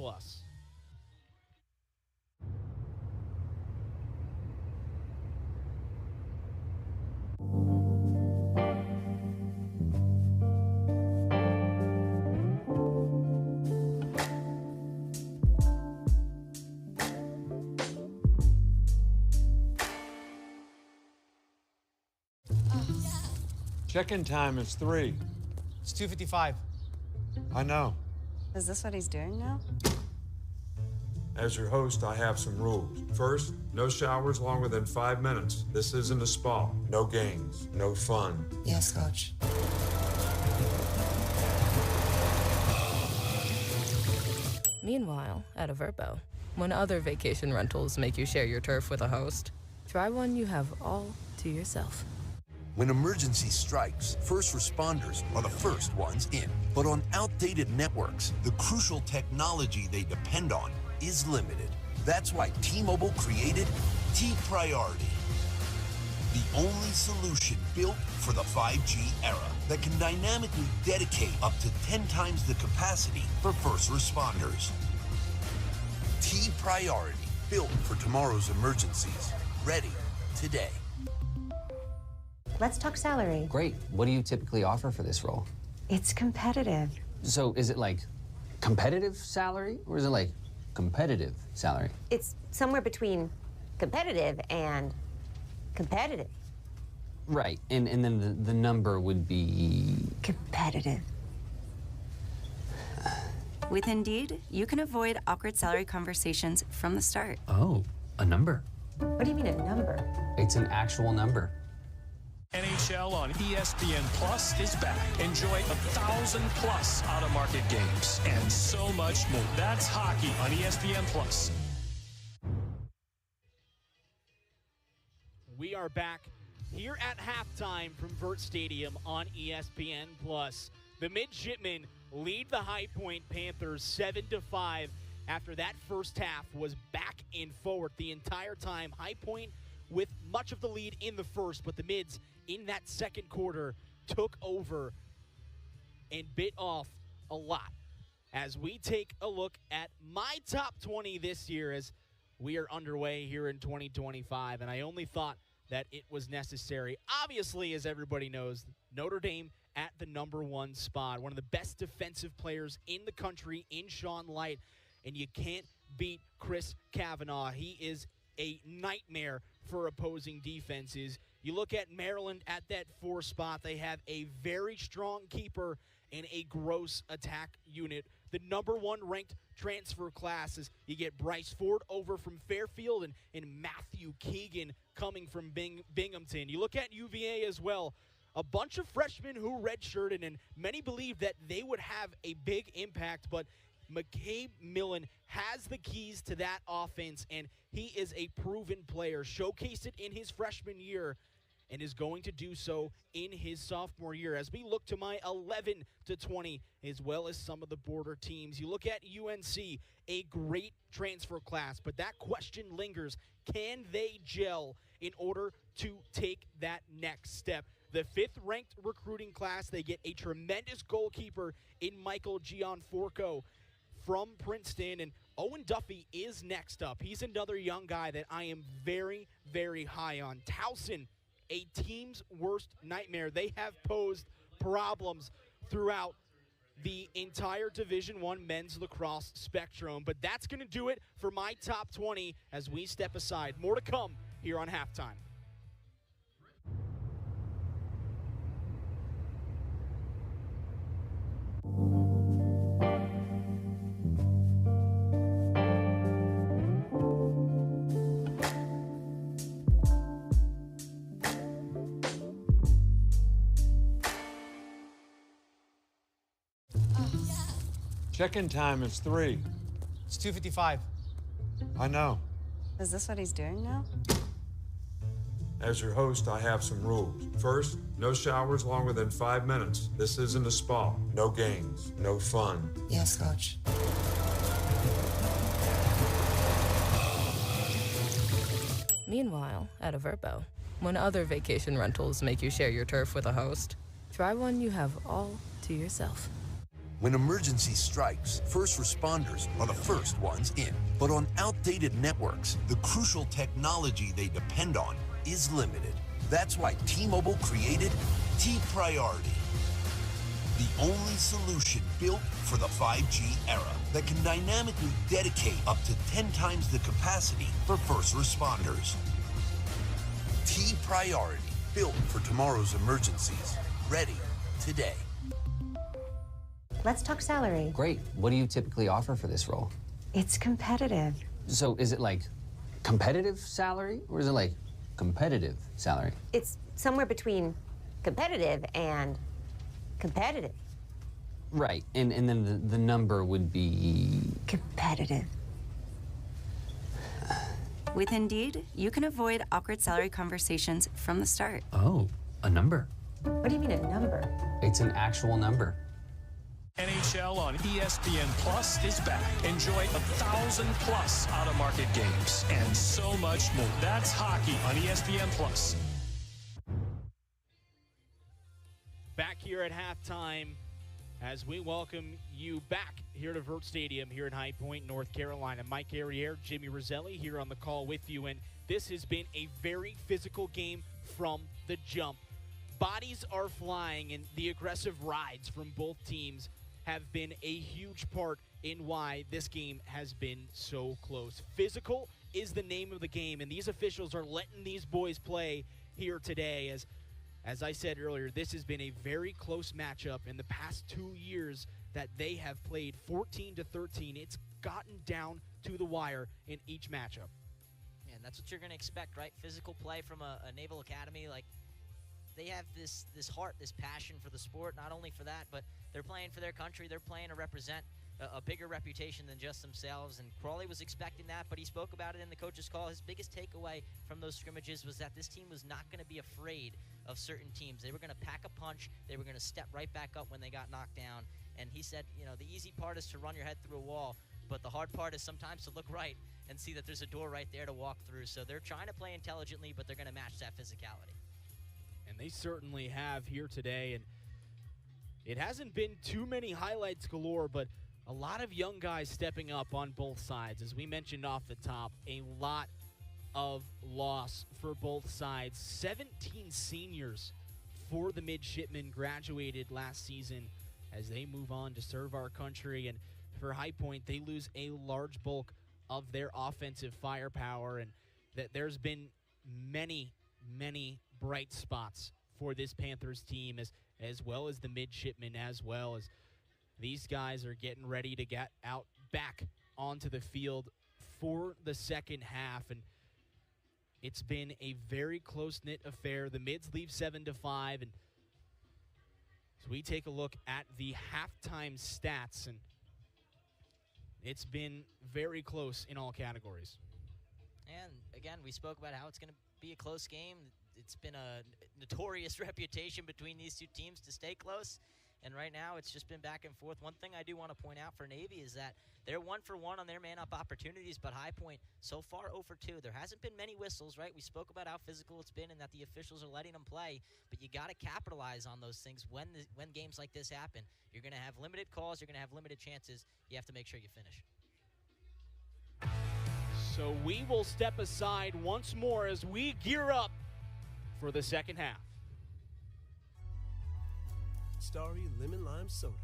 Check-in time is 3. It's 2:55. I know. Is this what he's doing now? As your host, I have some rules. First, no showers longer than 5 minutes. This isn't a spa. No games, no fun. Yes, Coach. Meanwhile, at a Verbo, when other vacation rentals make you share your turf with a host, try one you have all to yourself. When emergency strikes, first responders are the first ones in. But on outdated networks, the crucial technology they depend on is limited. That's why T-Mobile created T-Priority, the only solution built for the 5G era that can dynamically dedicate up to 10 times the capacity for first responders. T-Priority, built for tomorrow's emergencies. Ready today. Let's talk salary. Great. What do you typically offer for this role? It's competitive. So is it like competitive salary or is it like competitive salary? It's somewhere between competitive and competitive. Right. And then the number would be... Competitive. With Indeed, you can avoid awkward salary conversations from the start. Oh, a number. What do you mean a number? It's an actual number. NHL on ESPN Plus is back. Enjoy 1,000+ out-of-market games and so much more. That's hockey on ESPN Plus. We are back here at halftime from Vert Stadium on ESPN Plus. The midshipmen lead the High Point Panthers 7-5 after that first half was back and forth the entire time. High Point with much of the lead in the first, but the Mids in that second quarter took over and bit off a lot. As we take a look at my top 20 this year as we are underway here in 2025, and I only thought that it was necessary. Obviously, as everybody knows, Notre Dame at the #1 spot, one of the best defensive players in the country in Sean Light, and you can't beat Chris Kavanaugh. He is a nightmare for opposing defenses. You look at Maryland at that 4 spot, they have a very strong keeper and a gross attack unit. The #1 ranked transfer classes, you get Bryce Ford over from Fairfield and Matthew Keegan coming from Binghamton. You look at UVA as well, a bunch of freshmen who redshirted, and many believe that they would have a big impact, but McCabe Millen has the keys to that offense, and he is a proven player. Showcased it in his freshman year, and is going to do so in his sophomore year. As we look to my 11 to 20, as well as some of the border teams, you look at UNC, a great transfer class, but that question lingers. Can they gel in order to take that next step? The 5th-ranked recruiting class, they get a tremendous goalkeeper in Michael Gianforco from Princeton, and Owen Duffy is next up. He's another young guy that I am very, very high on. Towson, a team's worst nightmare. They have posed problems throughout the entire Division I men's lacrosse spectrum, but that's going to do it for my top 20 as we step aside. More to come here on Halftime. Check-in time is 3. It's 2:55. I know. Is this what he's doing now? As your host, I have some rules. First, no showers longer than 5 minutes. This isn't a spa. No games, no fun. Yes, Coach. Meanwhile, at a Verbo, when other vacation rentals make you share your turf with a host, try one you have all to yourself. When emergency strikes, first responders are the first ones in. But on outdated networks, the crucial technology they depend on is limited. That's why T-Mobile created T-Priority, the only solution built for the 5G era that can dynamically dedicate up to 10 times the capacity for first responders. T-Priority, built for tomorrow's emergencies. Ready today. Let's talk salary. Great. What do you typically offer for this role? It's competitive. So is it like competitive salary or is it like competitive salary? It's somewhere between competitive and competitive. Right. And then the number would be Competitive. With Indeed, you can avoid awkward salary conversations from the start. Oh, a number. What do you mean a number? It's an actual number. NHL on ESPN Plus is back. Enjoy 1,000 plus out-of-market games and so much more. That's hockey on ESPN Plus. Back here at halftime as we welcome you back here to Vert Stadium here in High Point, North Carolina. Mike Arriere, Jimmy Roselli here on the call with you, and this has been a very physical game from the jump. Bodies are flying, and the aggressive rides from both teams have been a huge part in why this game has been so close. Physical is the name of the game, and these officials are letting these boys play here today. As I said earlier, this has been a very close matchup in the past 2 years that they have played 14-13. It's gotten down to the wire in each matchup. And that's what you're going to expect, right? Physical play from a Naval Academy. Like, they have this heart, this passion for the sport. Not only for that, but they're playing for their country. They're playing to represent a bigger reputation than just themselves. And Crawley was expecting that, but he spoke about it in the coach's call. His biggest takeaway from those scrimmages was that this team was not going to be afraid of certain teams. They were going to pack a punch. They were going to step right back up when they got knocked down. And he said, you know, the easy part is to run your head through a wall, but the hard part is sometimes to look right and see that there's a door right there to walk through. So they're trying to play intelligently, but they're going to match that physicality. And they certainly have here today. And it hasn't been too many highlights galore, but a lot of young guys stepping up on both sides. As we mentioned off the top, a lot of loss for both sides. 17 seniors for the midshipmen graduated last season as they move on to serve our country. And for High Point, they lose a large bulk of their offensive firepower. And that there's been many bright spots for this Panthers team, as well as the midshipmen, as well as these guys are getting ready to get out back onto the field for the second half. And it's been a very close-knit affair. The Mids leave 7-5, and so we take a look at the halftime stats, and it's been very close in all categories. And again, we spoke about how it's going to be a close game. it's been a notorious reputation between these two teams to stay close. And right now, it's just been back and forth. One thing I do want to point out for Navy is that they're 1 for 1 on their man-up opportunities, but High Point so far 0 for 2. There hasn't been many whistles, right? We spoke about how physical it's been and that the officials are letting them play, but you got to capitalize on those things when games like this happen. You're going to have limited calls. You're going to have limited chances. You have to make sure you finish. So we will step aside once more as we gear up for the second half. Starry Lemon Lime Soda.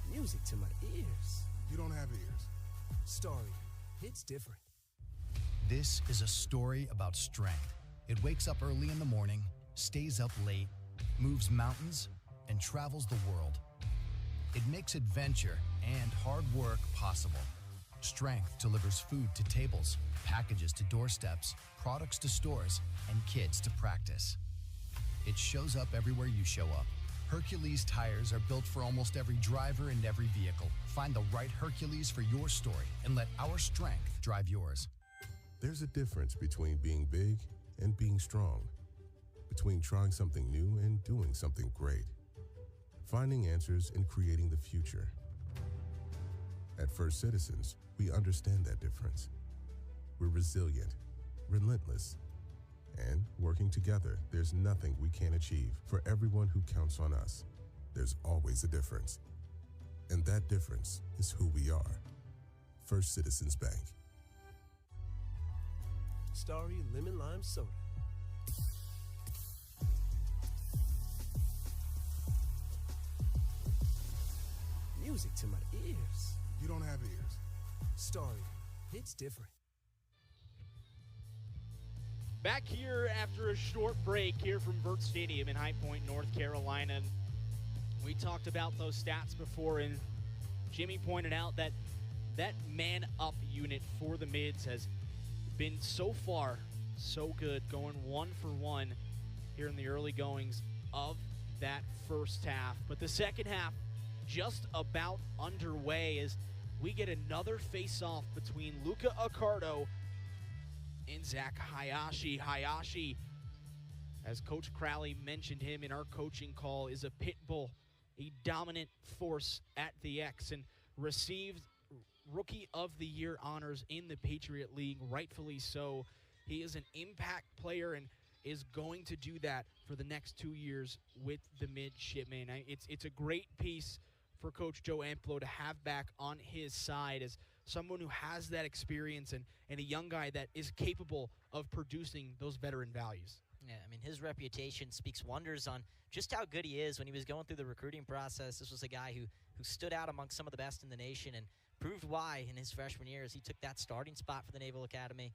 Music to my ears. You don't have ears. Starry, it's different. This is a story about strength. It wakes up early in the morning, stays up late, moves mountains, and travels the world. It makes adventure and hard work possible. Strength delivers food to tables, packages to doorsteps, products to stores, and kids to practice. It shows up everywhere you show up. Hercules tires are built for almost every driver and every vehicle. Find the right Hercules for your story and let our strength drive yours. There's a difference between being big and being strong, between trying something new and doing something great, finding answers and creating the future. At First Citizens, we understand that difference. We're resilient, relentless, and working together, there's nothing we can't achieve. For everyone who counts on us, there's always a difference. And that difference is who we are. First Citizens Bank. Starry Lemon Lime Soda. Music to my ears. You don't have ears. Starry, it's different. Back here after a short break here from Vert Stadium in High Point, North Carolina. We talked about those stats before, and Jimmy pointed out that that man-up unit for the Mids has been so far so good, going 1 for 1 here in the early goings of that first half. But the second half just about underway as we get another face-off between Luca Accardo and Zach Hayashi. Hayashi, as Coach Crowley mentioned him in our coaching call, is a pit bull, a dominant force at the X, and received Rookie of the Year honors in the Patriot League, rightfully so. He is an impact player and is going to do that for the next 2 years with the midshipmen. It's a great piece for Coach Joe Amplo to have back on his side as someone who has that experience and a young guy that is capable of producing those veteran values. Yeah, I mean, his reputation speaks wonders on just how good he is. When he was going through the recruiting process, this was a guy who stood out amongst some of the best in the nation and proved why in his freshman year as he took that starting spot for the Naval Academy.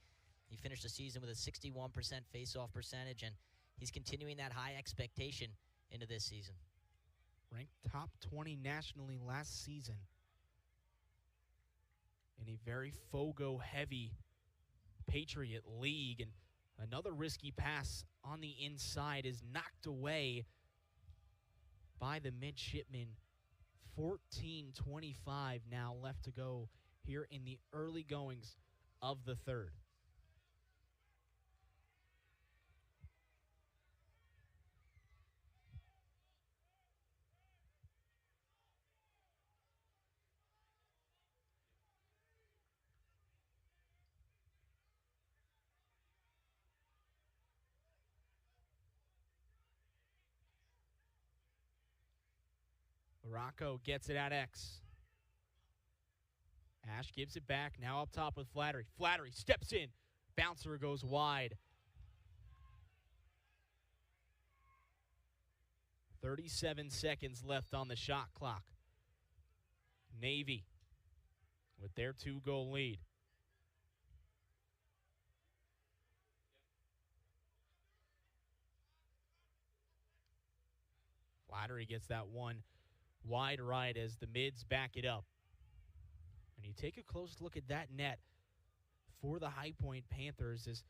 He finished the season with a 61% face-off percentage, and he's continuing that high expectation into this season. Ranked top 20 nationally last season in a very Fogo-heavy Patriot League. And another risky pass on the inside is knocked away by the midshipmen. 14:25 now left to go here in the early goings of the third. Rocco gets it at X. Ash gives it back, now up top with Flattery. Flattery steps in. Bouncer goes wide. 37 seconds left on the shot clock. Navy with their 2-goal lead. Flattery gets that one wide right as the Mids back it up. And you take a close look at that net for the High Point Panthers, as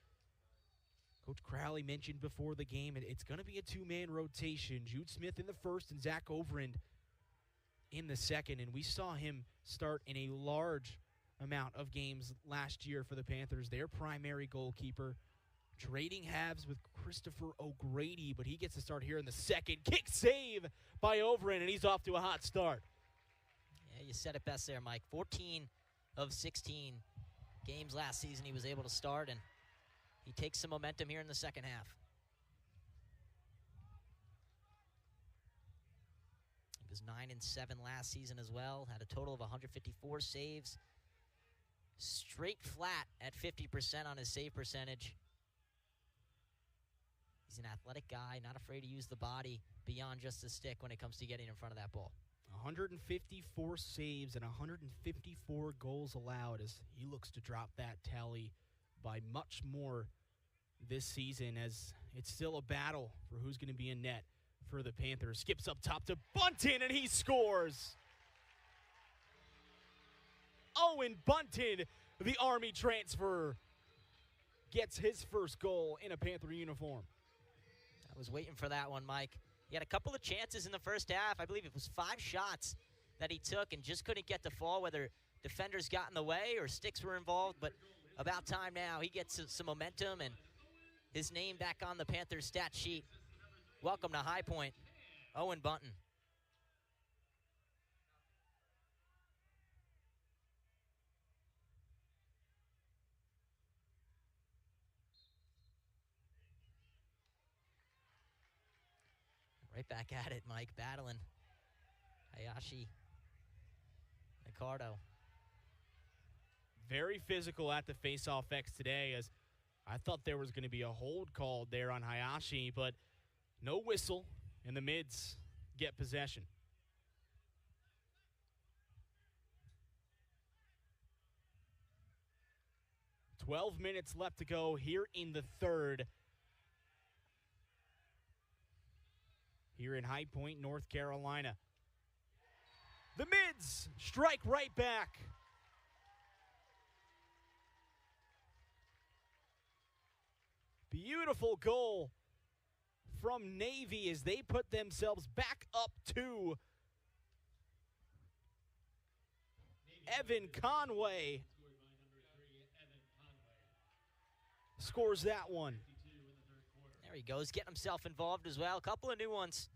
Coach Crowley mentioned before the game, it's going to be a 2-man rotation. Jude Smith in the first and Zach Overend in the second. And we saw him start in a large amount of games last year for the Panthers, their primary goalkeeper, trading halves with Christopher O'Grady, but he gets to start here in the second. Kick save by Overend, and he's off to a hot start. Yeah, you said it best there, Mike. 14 of 16 games last season he was able to start, and he takes some momentum here in the second half. He was 9-7 last season as well, had a total of 154 saves. Straight flat at 50% on his save percentage. He's an athletic guy, not afraid to use the body beyond just the stick when it comes to getting in front of that ball. 154 saves and 154 goals allowed as he looks to drop that tally by much more this season, as it's still a battle for who's going to be in net for the Panthers. Skips up top to Bunton, and he scores. Owen Bunton, the Army transfer, gets his first goal in a Panther uniform. I was waiting for that one, Mike. He had a couple of chances in the first half. I believe it was 5 shots that he took and just couldn't get the fall, whether defenders got in the way or sticks were involved. But about time now. He gets some momentum and his name back on the Panthers stat sheet. Welcome to High Point, Owen Bunton. Right back at it, Mike, battling Hayashi, Ricardo. Very physical at the face-off X today, as I thought there was going to be a hold called there on Hayashi, but no whistle, and the Mids get possession. "12 minutes left to go here in the third. Here in High Point, North Carolina. The Mids strike right back. Beautiful goal from Navy as they put themselves back up 2. Evan Conway scores that one. There he goes, getting himself involved as well. A couple of new ones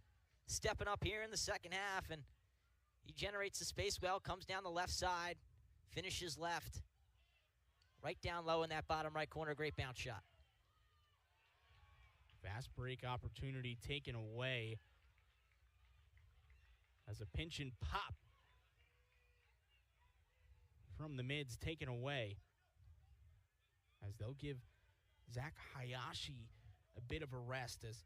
stepping up here in the second half, and he generates the space well, comes down the left side, finishes left, right down low in that bottom right corner. Great bounce shot. Fast break opportunity taken away as a pinch and pop from the Mids taken away, as they'll give Zach Hayashi a bit of a rest as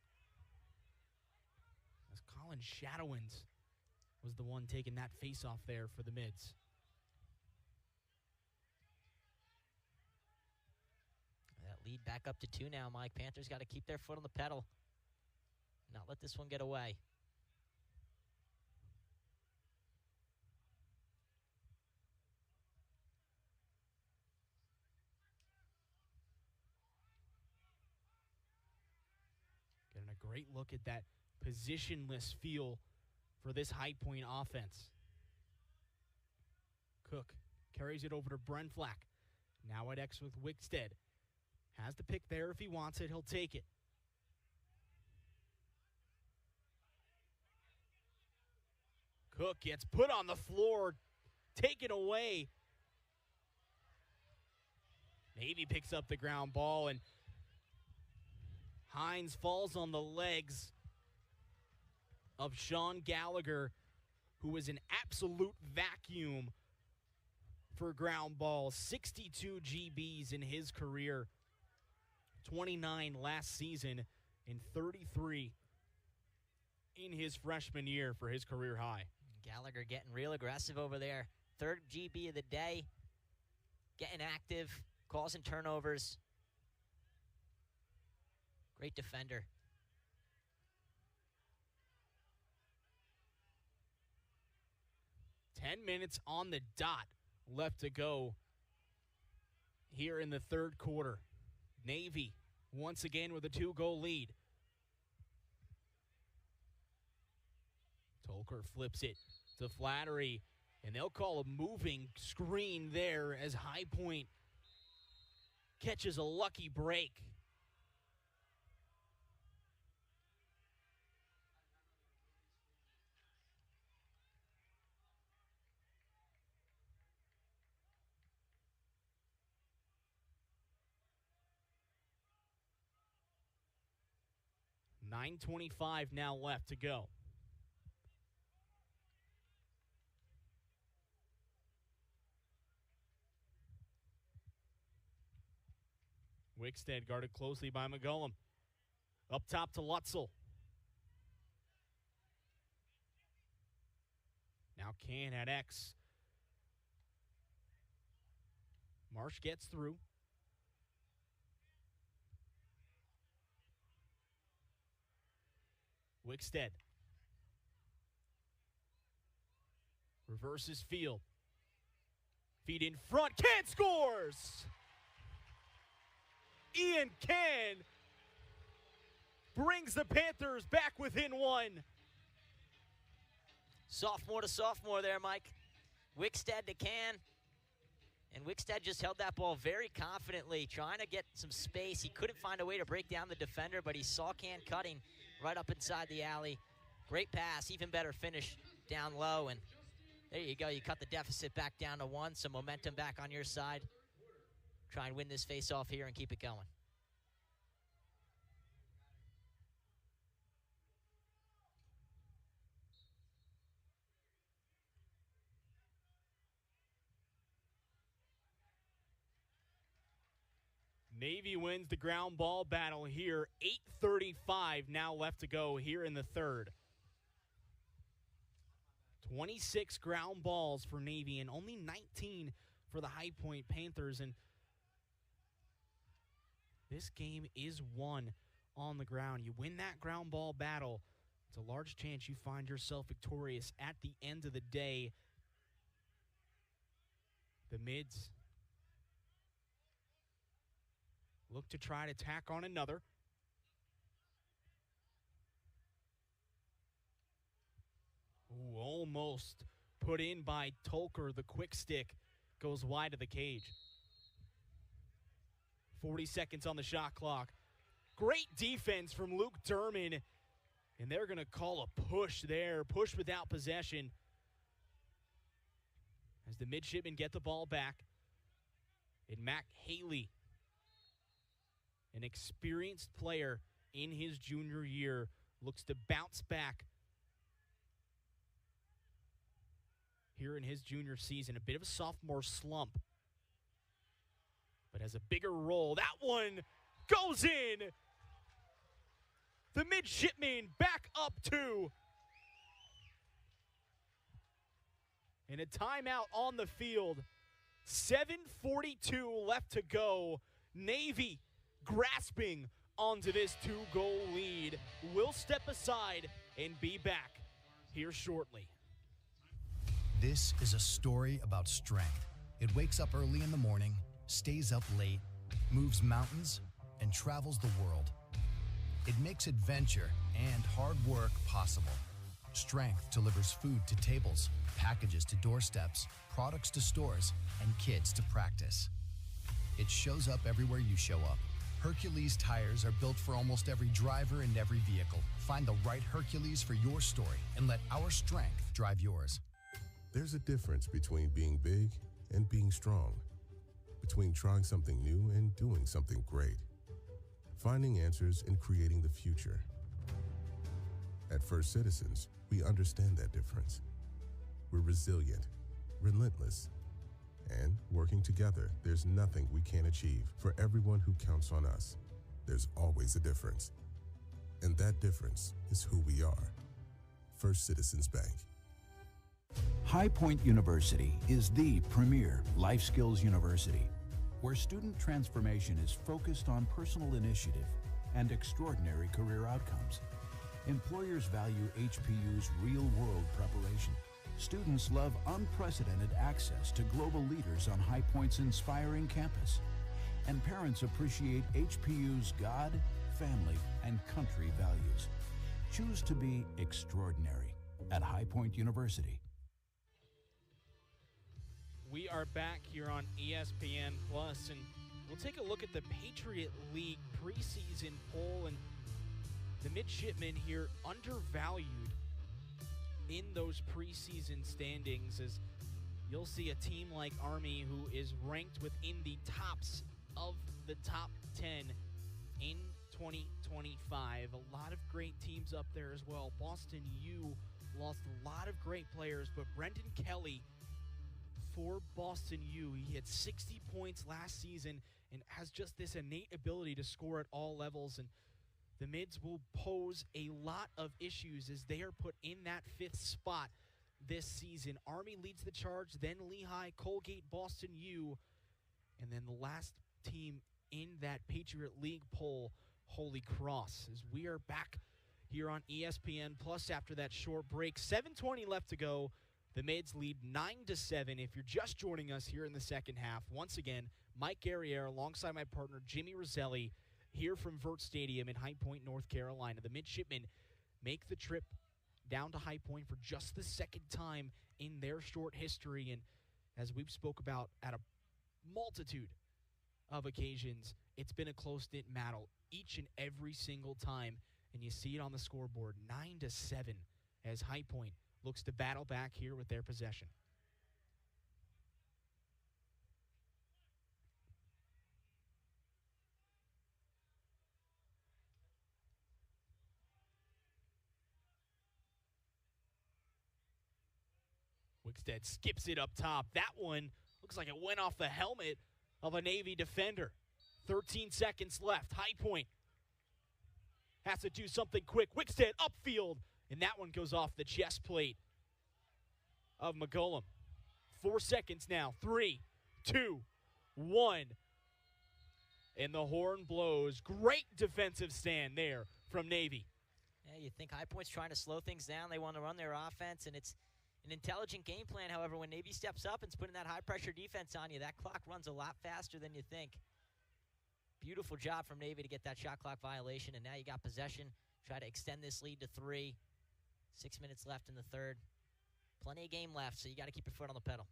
Colin Shadowins was the one taking that face-off there for the Mids. That lead back up to 2 now, Mike. Panthers got to keep their foot on the pedal, not let this one get away. Getting a great look at that positionless feel for this High Point offense. Cook carries it over to Brenflack. Now at X with Wickstead. Has the pick there if he wants it. He'll take it. Cook gets put on the floor. Taken away. Navy picks up the ground ball, and Hines falls on the legs of Sean Gallagher, who was an absolute vacuum for ground balls. 62 GBs in his career. 29 last season and 33 in his freshman year for his career high. Gallagher getting real aggressive over there. 3rd GB of the day. Getting active, causing turnovers. Great defender. Ten minutes on the dot left to go here in the third quarter. Navy once again with a 2-goal lead. Tolker flips it to Flattery, And they'll call a moving screen there as High Point catches a lucky break. .9:25 now left to go. Wickstead guarded closely by McGollum. Up top to Lutzel. Now Can at X. Marsh gets through. Wickstead. Reverses field. Feed in front. Can scores! Ian Can brings the Panthers back within one. Sophomore to sophomore there, Mike. Wickstead to Can. And Wickstead just held that ball very confidently, trying to get some space. He couldn't find a way to break down the defender, but he saw Can cutting right up inside the alley. Great pass, even better finish down low. And there you go. You cut the deficit back down to one. Some momentum back on your side. Try and win this face-off here and keep it going. Navy wins the ground ball battle here. 8:35 now left to go here in the third. 26 ground balls for Navy and only 19 for the High Point Panthers. And this game is won on the ground. You win that ground ball battle, it's a large chance you find yourself victorious at the end of the day. The Mids look to try to tack on another. Ooh, almost put in by Tolker. The quick stick goes wide of the cage. 40 seconds on the shot clock. Great defense from Luke Durman. And they're going to call a push there. Push without possession. As the midshipmen get the ball back. And Mac Haley, an experienced player in his junior year, looks to bounce back here in his junior season. A bit of a sophomore slump, but has a bigger role. That one goes in. The midshipmen back up 2. And a timeout on the field. 7:42 left to go. Navy grasping onto this 2-goal lead. We'll step aside and be back here shortly. This is a story about strength. It wakes up early in the morning, stays up late, moves mountains, and travels the world. It makes adventure and hard work possible. Strength delivers food to tables, packages to doorsteps, products to stores, and kids to practice. It shows up everywhere you show up. Hercules tires are built for almost every driver and every vehicle. Find the right Hercules for your story and let our strength drive yours. There's a difference between being big and being strong, between trying something new and doing something great, finding answers and creating the future. At First Citizens, we understand that difference. We're resilient, relentless, and working together, there's nothing we can't achieve. For everyone who counts on us, there's always a difference. And that difference is who we are. First Citizens Bank. High Point University is the premier life skills university, where student transformation is focused on personal initiative and extraordinary career outcomes. Employers value HPU's real-world preparation. Students love unprecedented access to global leaders on High Point's inspiring campus. And parents appreciate HPU's God, family, and country values. Choose to be extraordinary at High Point University. We are back here on ESPN Plus, and we'll take a look at the Patriot League preseason poll, and the midshipmen here undervalued in those preseason standings, as you'll see a team like Army who is ranked within the tops of the top 10 in 2025. A lot of great teams up there as well. Boston U lost a lot of great players, but Brendan Kelly for Boston U, he had 60 points last season and has just this innate ability to score at all levels, and the Mids will pose a lot of issues as they are put in that 5th spot this season. Army leads the charge, then Lehigh, Colgate, Boston U, and then the last team in that Patriot League poll, Holy Cross. As we are back here on ESPN Plus after that short break. 7:20 left to go. The Mids lead 9-7. If you're just joining us here in the second half, once again, Mike Guerriere alongside my partner Jimmy Roselli here from Vert Stadium in High Point, North Carolina. The midshipmen make the trip down to High Point for just the second time in their short history, and as we've spoke about at a multitude of occasions, it's been a close-knit battle each and every single time, and you see it on the scoreboard, 9-7 as High Point looks to battle back here with their possession. Wickstead skips it up top. That one looks like it went off the helmet of a Navy defender. 13 seconds left. High Point has to do something quick. Wickstead upfield, and that one goes off the chest plate of McGollum. 4 seconds now. 3, 2, 1. And the horn blows. Great defensive stand there from Navy. Yeah, you think High Point's trying to slow things down. They want to run their offense, and it's an intelligent game plan. However, when Navy steps up and is putting that high-pressure defense on you, that clock runs a lot faster than you think. Beautiful job from Navy to get that shot clock violation, and now you got possession. Try to extend this lead to 3. 6 minutes left in the third. Plenty of game left, so you got to keep your foot on the pedal.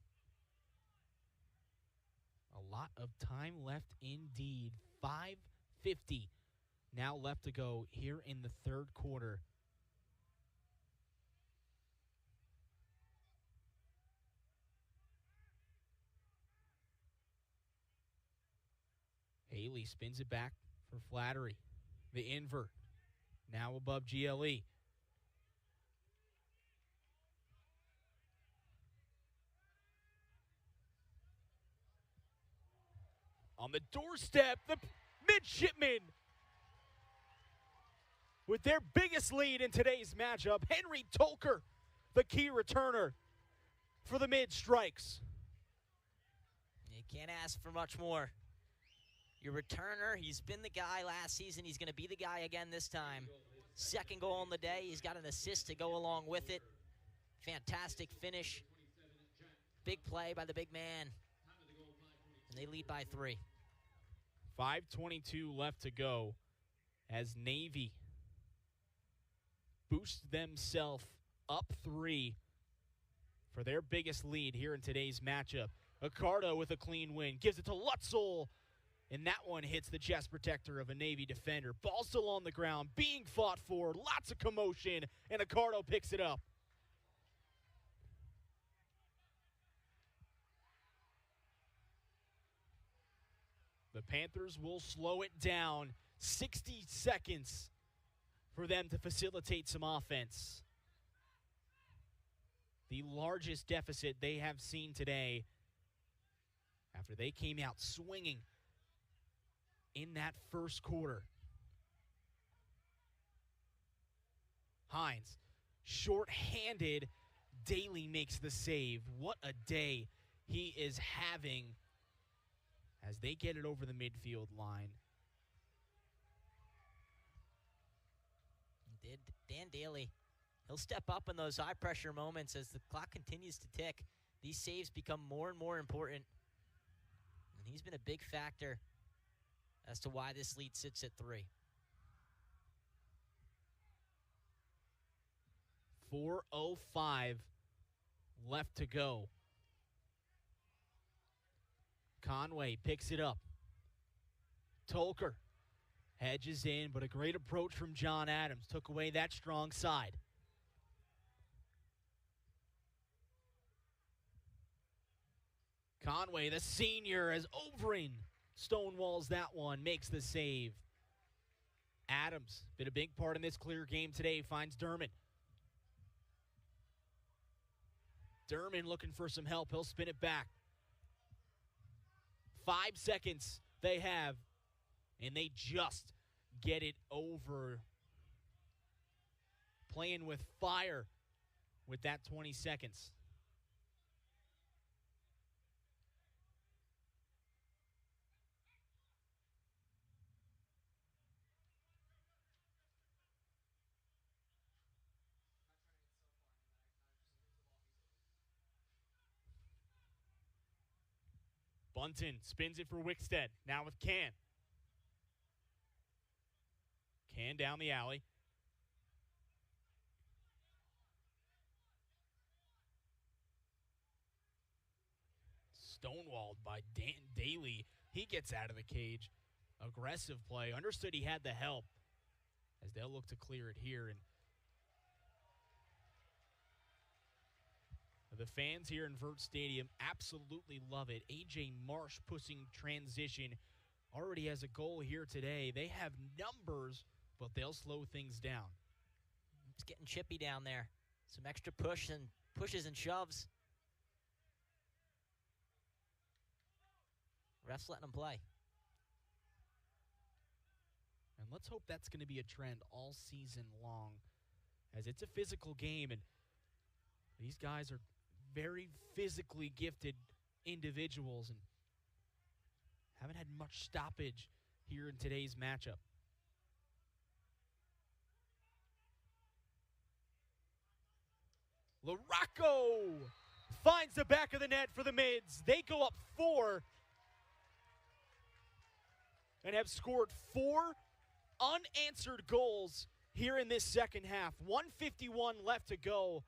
A lot of time left indeed. 5:50 now left to go here in the third quarter. Haley spins it back for Flattery. The invert, now above GLE. On the doorstep, the midshipmen with their biggest lead in today's matchup. Henry Tolker, the key returner for the Mid Strikes. You can't ask for much more. Your returner, he's been the guy last season. He's going to be the guy again this time. Second goal on the day. He's got an assist to go along with it. Fantastic finish. Big play by the big man. And they lead by 3. 5:22 left to go as Navy boosts themselves up 3 for their biggest lead here in today's matchup. Accardo with a clean win. Gives it to Lutzel. And that one hits the chest protector of a Navy defender. Ball still on the ground, being fought for. Lots of commotion, and Accardo picks it up. The Panthers will slow it down. 60 seconds for them to facilitate some offense. The largest deficit they have seen today after they came out swinging in that first quarter. Hines, short-handed. Daly makes the save. What a day he is having as they get it over the midfield line. Dan Daly, he'll step up in those high-pressure moments as the clock continues to tick. These saves become more and more important. And he's been a big factor as to why this lead sits at 3. 4:05 left to go. Conway picks it up. Tolker hedges in, but a great approach from John Adams. Took away that strong side. Conway, the senior, as Overin stonewalls that one, makes the save. Adams, been a big part in this clear game today, finds Dermott. Dermott looking for some help. He'll spin it back. 5 seconds they have, and they just get it over. Playing with fire with that 20 seconds. Bunton spins it for Wickstead. Now with Can. Can down the alley. Stonewalled by Dan Daly. He gets out of the cage. Aggressive play. Understood he had the help as they'll look to clear it here. And the fans here in Vert Stadium absolutely love it. A.J. Marsh pushing transition. Already has a goal here today. They have numbers, but they'll slow things down. It's getting chippy down there. Some extra pushes and shoves. Ref's letting them play. And let's hope that's going to be a trend all season long, as it's a physical game, and these guys are very physically gifted individuals and haven't had much stoppage here in today's matchup. LaRocco finds the back of the net for the Mids. They go up 4 and have scored 4 unanswered goals here in this second half. 1:51 left to go.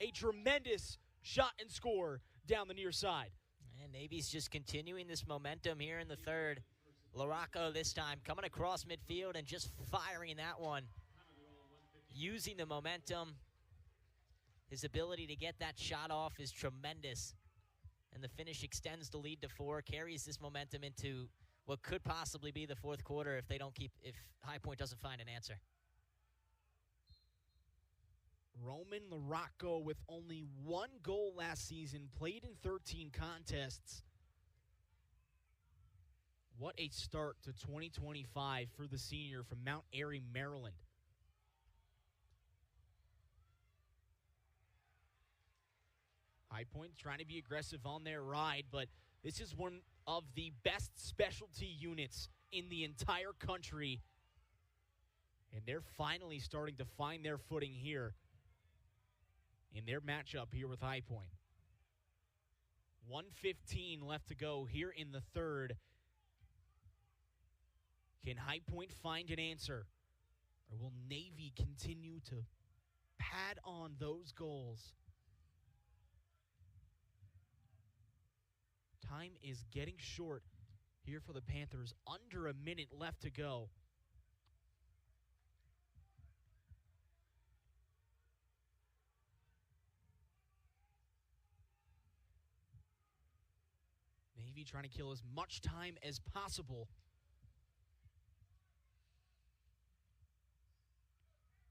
A tremendous shot and score down the near side. And Navy's just continuing this momentum here in the third. LaRocco this time coming across midfield and just firing that one. Using the momentum. His ability to get that shot off is tremendous. And the finish extends the lead to 4, carries this momentum into what could possibly be the fourth quarter if High Point doesn't find an answer. Roman LaRocco with only 1 goal last season, played in 13 contests. What a start to 2025 for the senior from Mount Airy, Maryland. High Point trying to be aggressive on their ride, but this is one of the best specialty units in the entire country. And they're finally starting to find their footing here in their matchup here with High Point. 1:15 left to go here in the third. Can High Point find an answer? Or will Navy continue to pad on those goals? Time is getting short here for the Panthers. Under a minute left to go. Navy trying to kill as much time as possible.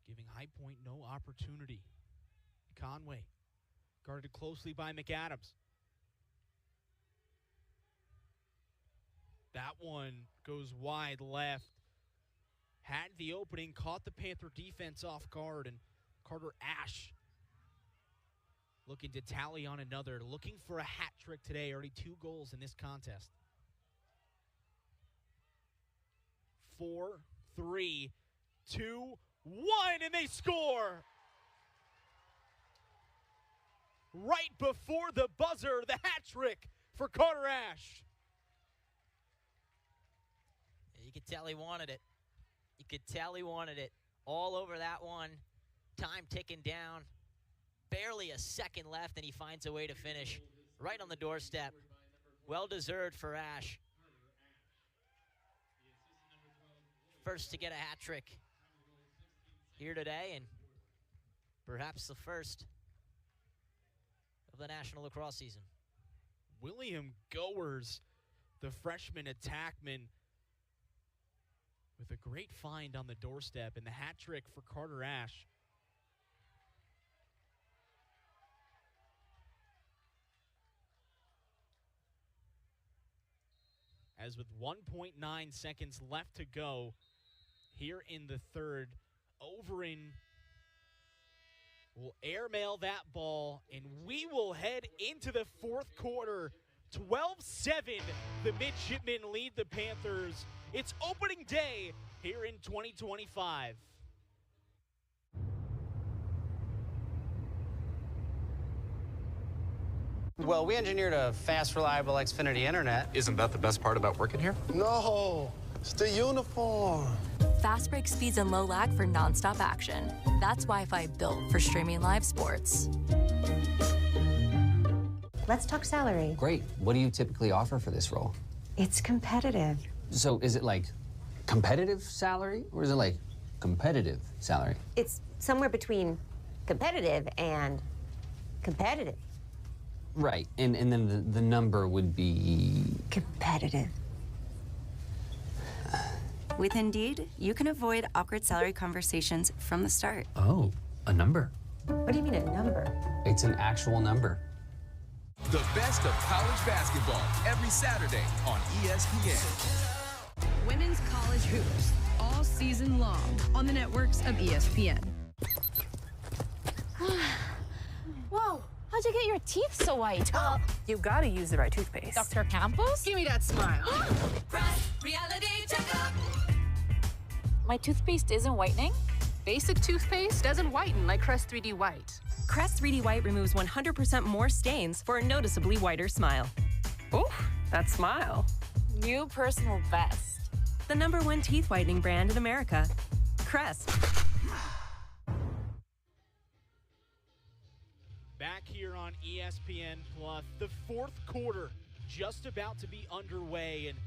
Giving High Point no opportunity. Conway guarded closely by McAdams. That one goes wide left. Had the opening, caught the Panther defense off guard, and Carter Ash looking to tally on another, looking for a hat trick today. Already 2 goals in this contest. 4, 3, 2, 1, and they score! Right before the buzzer, the hat trick for Carter Ash. You could tell he wanted it. You could tell he wanted it. All over that one. Time ticking down. Barely a second left, and he finds a way to finish right on the doorstep. Well-deserved for Ash. First to get a hat trick here today, and perhaps the first of the National Lacrosse season. William Goers, the freshman attackman, with a great find on the doorstep, and the hat trick for Carter Ash. As with 1.9 seconds left to go here in the third, Overin will airmail that ball, and we will head into the fourth quarter. 12-7, the Midshipmen lead the Panthers. It's opening day here in 2025. Well, we engineered a fast, reliable Xfinity internet. Isn't that the best part about working here? No, it's the uniform. Fast break speeds and low lag for nonstop action. That's Wi-Fi built for streaming live sports. Let's talk salary. Great. What do you typically offer for this role? It's competitive. So is it like competitive salary or is it like competitive salary? It's somewhere between competitive and competitive. Right. And then the number would be Competitive. With Indeed, you can avoid awkward salary conversations from the start. Oh, a number. What do you mean a number? It's an actual number. The best of college basketball every Saturday on ESPN. Women's college hoops all season long on the networks of ESPN. Whoa, how'd you get your teeth so white? You gotta use the right toothpaste. Dr. Campos? Give me that smile. Reality checkup. My toothpaste isn't whitening? Basic toothpaste doesn't whiten like Crest 3D White. Crest 3D White removes 100% more stains for a noticeably whiter smile. Ooh, that smile. New personal best. The #1 teeth whitening brand in America. Crest. Back here on ESPN Plus, the fourth quarter just about to be underway, and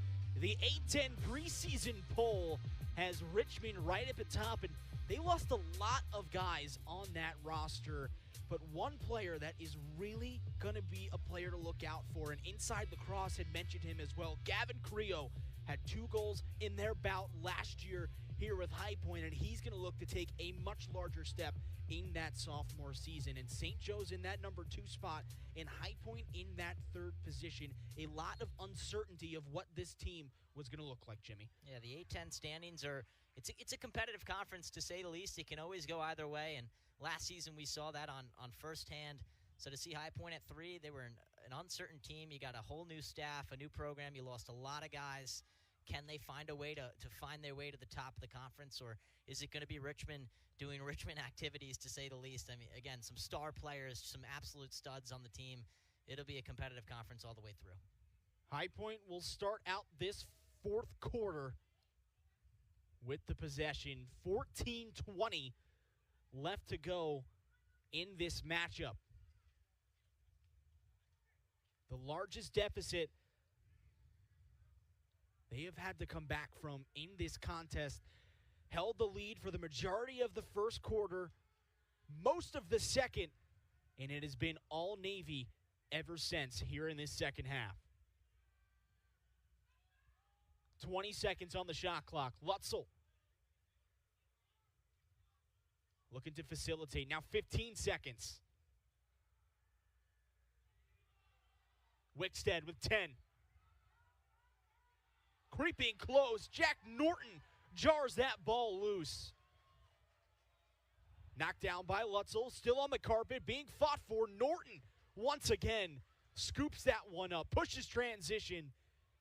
the A10 preseason poll has Richmond right at the top, and they lost a lot of guys on that roster, but one player that is really going to be a player to look out for, and Inside Lacrosse had mentioned him as well. Gavin Creo had 2 goals in their bout last year here with High Point, and he's going to look to take a much larger step in that sophomore season. And St. Joe's in that #2 spot, and High Point in that 3rd position. A lot of uncertainty of what this team was going to look like, Jimmy. Yeah, the A10 standings are it's a competitive conference, to say the least. It can always go either way, and last season we saw that on firsthand. So to see High Point at 3, they were an uncertain team. You got a whole new staff, a new program. You lost a lot of guys. Can they find a way to find their way to the top of the conference, or is it going to be Richmond doing Richmond activities, to say the least? I mean, again, some star players, some absolute studs on the team. It'll be a competitive conference all the way through. High Point will start out this fourth quarter with the possession. 14-20 left to go in this matchup. The largest deficit they have had to come back from in this contest. Held the lead for the majority of the first quarter, most of the second, and it has been all Navy ever since here in this second half. 20 seconds on the shot clock. Lutzel looking to facilitate. Now 15 seconds. Wickstead with 10. Creeping close. Jack Norton jars that ball loose. Knocked down by Lutzel. Still on the carpet. Being fought for. Norton once again scoops that one up. Pushes transition.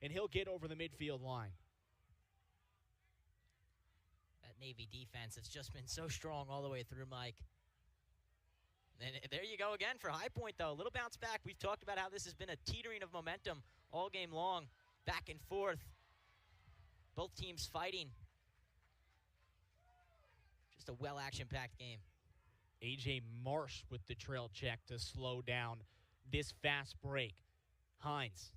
And he'll get over the midfield line. That Navy defense has just been so strong all the way through, Mike. And there you go again for High Point, though. A little bounce back. We've talked about how this has been a teetering of momentum all game long. Back and forth. Both teams fighting. Just a well-action-packed game. A.J. Marsh with the trail check to slow down this fast break. Hines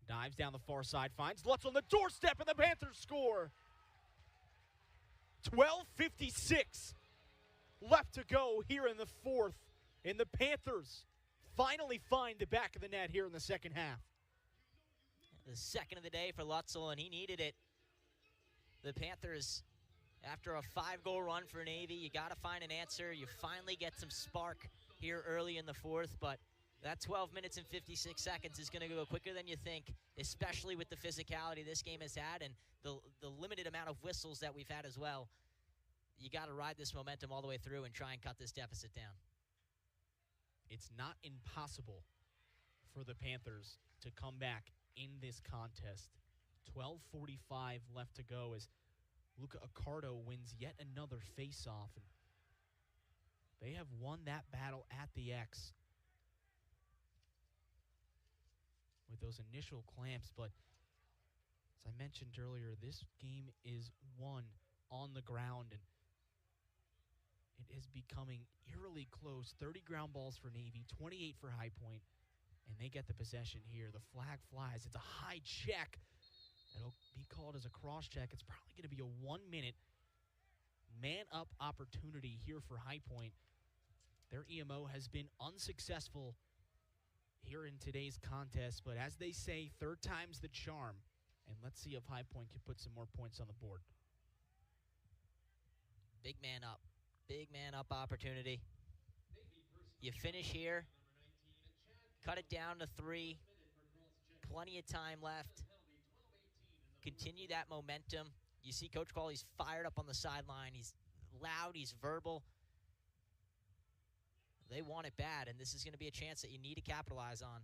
Dives down the far side, finds Lutz on the doorstep, and the Panthers score. 12:56 left to go here in the fourth, and the Panthers finally find the back of the net here in the second half. The second of the day for Lutzel, and he needed it. The Panthers, after a 5-goal run for Navy, you got to find an answer. You finally get some spark here early in the fourth, but that 12 minutes and 56 seconds is going to go quicker than you think, especially with the physicality this game has had and the limited amount of whistles that we've had as well. You got to ride this momentum all the way through and try and cut this deficit down. It's not impossible for the Panthers to come back in this contest. 12:45 left to go as Luca Accardo wins yet another face-off. And they have won that battle at the X with those initial clamps. But as I mentioned earlier, this game is won on the ground, and it is becoming eerily close. 30 ground balls for Navy, 28 for High Point, and they get the possession here. The flag flies. It's a high check. It'll be called as a cross check. It's probably going to be a 1-minute man-up opportunity here for High Point. Their EMO has been unsuccessful here in today's contest, but as they say, third time's the charm. And let's see if High Point can put some more points on the board. Big man up. Big man up opportunity. You finish here. Cut it down to 3. Plenty of time left. Continue that momentum. You see Coach Crawley's fired up on the sideline. He's loud. He's verbal. They want it bad, and this is going to be a chance that you need to capitalize on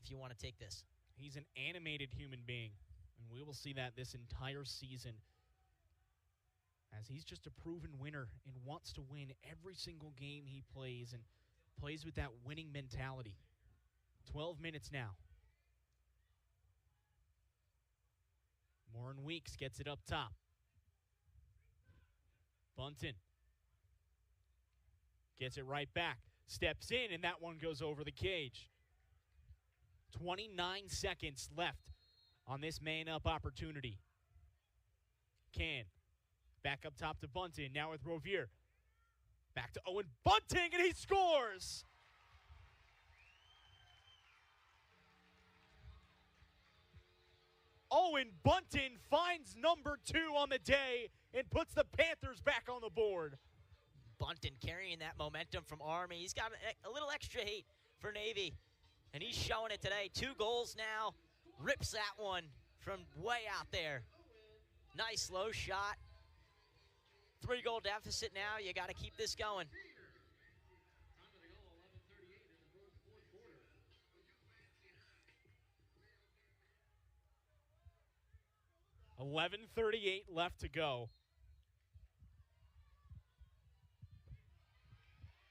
if you want to take this. He's an animated human being, and we will see that this entire season, as he's just a proven winner and wants to win every single game he plays and plays with that winning mentality. 12 minutes now. Morin Weeks gets it up top. Bunton gets it right back. Steps in, and that one goes over the cage. 29 seconds left on this man-up opportunity. Can. Back up top to Bunton, now with Rovier. Back to Owen Bunting, and he scores! Owen Bunton finds number 2 on the day and puts the Panthers back on the board. Bunton carrying that momentum from Army. He's got a little extra heat for Navy, and he's showing it today. 2 goals now. Rips that one from way out there. Nice low shot. 3-goal deficit now. You got to keep this going. $11:38 left to go.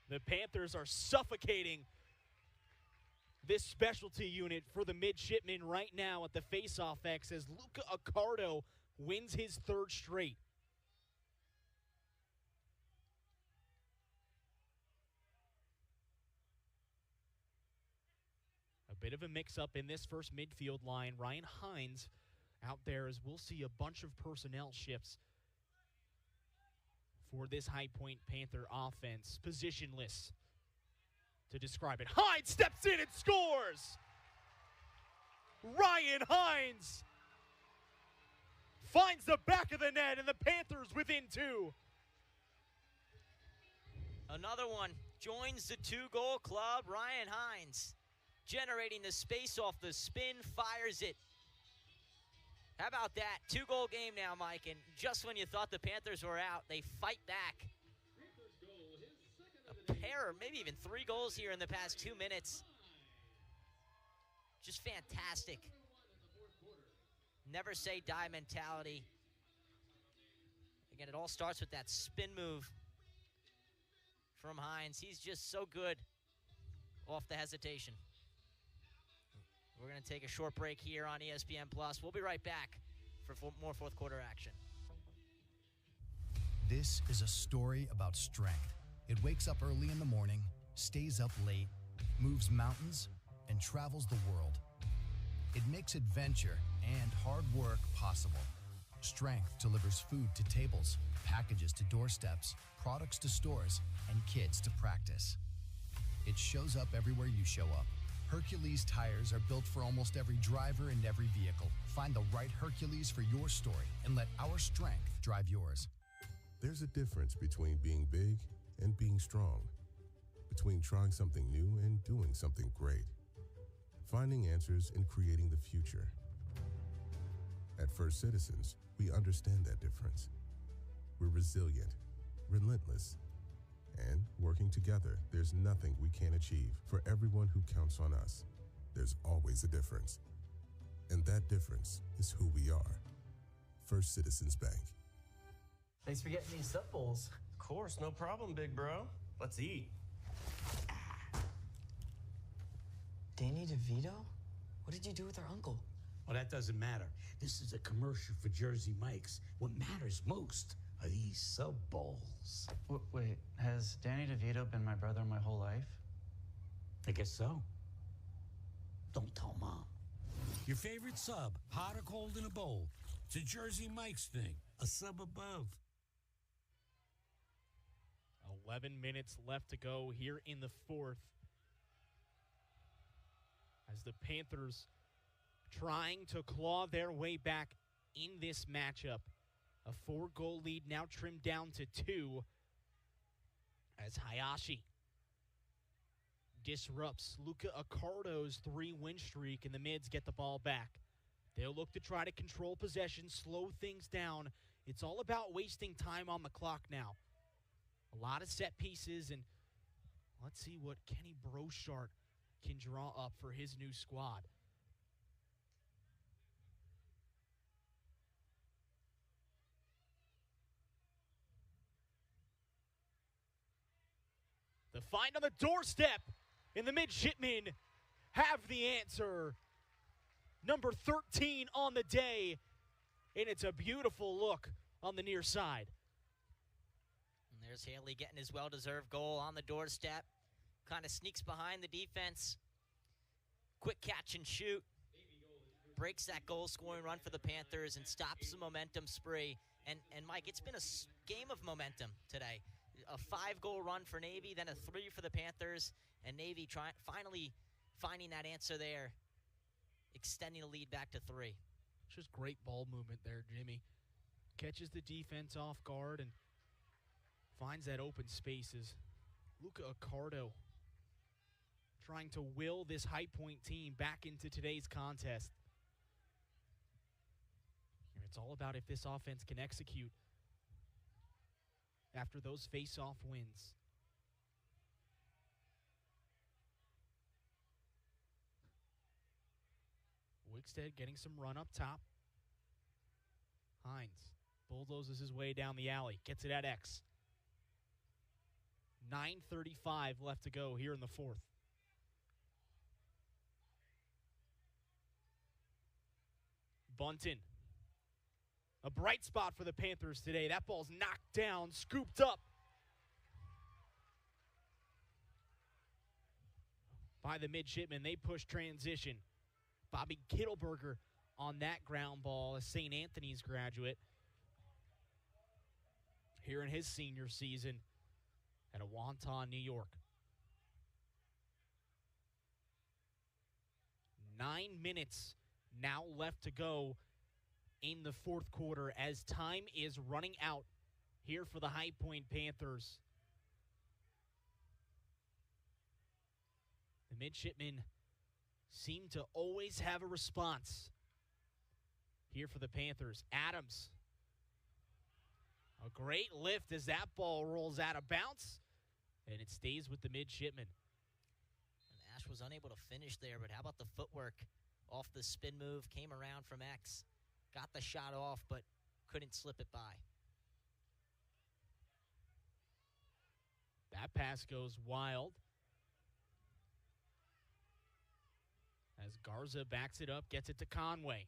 The Panthers are suffocating this specialty unit for the midshipmen right now at the face-off X as Luca Accardo wins his 3rd straight. A bit of a mix-up in this first midfield line. Ryan Hines out there, as we'll see a bunch of personnel shifts for this High Point Panther offense. Positionless to describe it. Hines steps in and scores! Ryan Hines finds the back of the net, and the Panthers within 2. Another one joins the 2-goal club. Ryan Hines generating the space off the spin, fires it. How about that? 2-goal game now, Mike, and just when you thought the Panthers were out, they fight back. A pair, or maybe even 3 goals here in the past 2 minutes. Just fantastic. Never say die mentality. Again, it all starts with that spin move from Hines. He's just so good off the hesitation. We're going to take a short break here on ESPN+. We'll be right back for more fourth quarter action. This is a story about strength. It wakes up early in the morning, stays up late, moves mountains, and travels the world. It makes adventure and hard work possible. Strength delivers food to tables, packages to doorsteps, products to stores, and kids to practice. It shows up everywhere you show up. Hercules tires are built for almost every driver and every vehicle. Find the right Hercules for your story and let our strength drive yours. There's a difference between being big and being strong, between trying something new and doing something great, finding answers and creating the future. At First Citizens, we understand that difference. We're resilient, relentless, and working together, there's nothing we can't achieve. For everyone who counts on us, there's always a difference. And that difference is who we are. First Citizens Bank. Thanks for getting these sub bowls. Of course, no problem, big bro. Let's eat. Danny DeVito? What did you do with our uncle? Well, that doesn't matter. This is a commercial for Jersey Mike's. What matters most are these sub bowls. Wait, has Danny DeVito been my brother my whole life? I guess so. Don't tell Mom. Your favorite sub, hot or cold in a bowl. It's a Jersey Mike's thing. A sub above. 11 minutes left to go here in the fourth, as the Panthers trying to claw their way back in this matchup. A 4-goal lead now trimmed down to 2 as Hayashi disrupts Luca Accardo's 3-win streak, and the Mids get the ball back. They'll look to try to control possession, slow things down. It's all about wasting time on the clock now. A lot of set pieces, and let's see what Kenny Brochart can draw up for his new squad. The find on the doorstep, and the midshipmen have the answer. Number 13 on the day, and it's a beautiful look on the near side. And there's Haley getting his well-deserved goal on the doorstep. Kind of sneaks behind the defense. Quick catch and shoot. Breaks that goal-scoring run for the Panthers and stops the momentum spree. And Mike, it's been a game of momentum today. A 5-goal run for Navy, then a 3 for the Panthers, and Navy finally finding that answer there, extending the lead back to 3. Just great ball movement there, Jimmy. Catches the defense off guard and finds that open spaces. Luca Accardo trying to will this High Point team back into today's contest. And it's all about if this offense can execute after those face-off wins. Wickstead getting some run up top. Hines bulldozes his way down the alley, gets it at X. 9:35 left to go here in the fourth. Bunton. A bright spot for the Panthers today. That ball's knocked down, scooped up by the midshipmen. They push transition. Bobby Kittleberger on that ground ball, a St. Anthony's graduate here in his senior season at Wonton, New York. 9 minutes now left to go in the fourth quarter as time is running out here for the High Point Panthers. The midshipmen seem to always have a response here for the Panthers. Adams, a great lift as that ball rolls out of bounds, and it stays with the midshipmen. And Ash was unable to finish there, but how about the footwork off the spin move, came around from X. Got the shot off, but couldn't slip it by. That pass goes wild as Garza backs it up, gets it to Conway.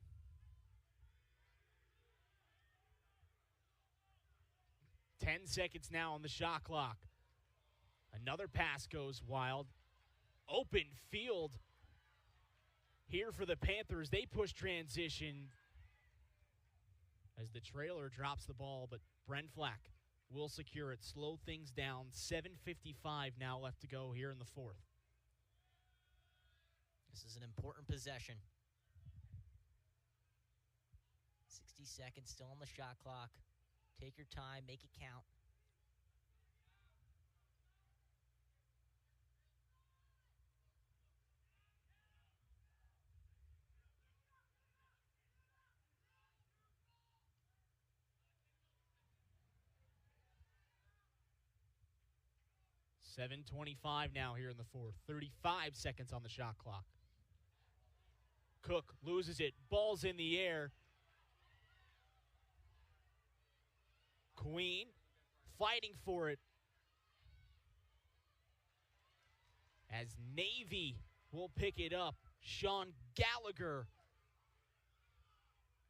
Ten seconds now on the shot clock. Another pass goes wild. Open field here for the Panthers. They push transition as the trailer drops the ball, but Brent Flack will secure it, slow things down. 7:55 now left to go here in the fourth. This is an important possession. 60 seconds still on the shot clock. Take your time, make it count. $7:25 now here in the fourth. 35 seconds on the shot clock. Cook loses it. Ball's in the air. Queen fighting for it as Navy will pick it up. Sean Gallagher,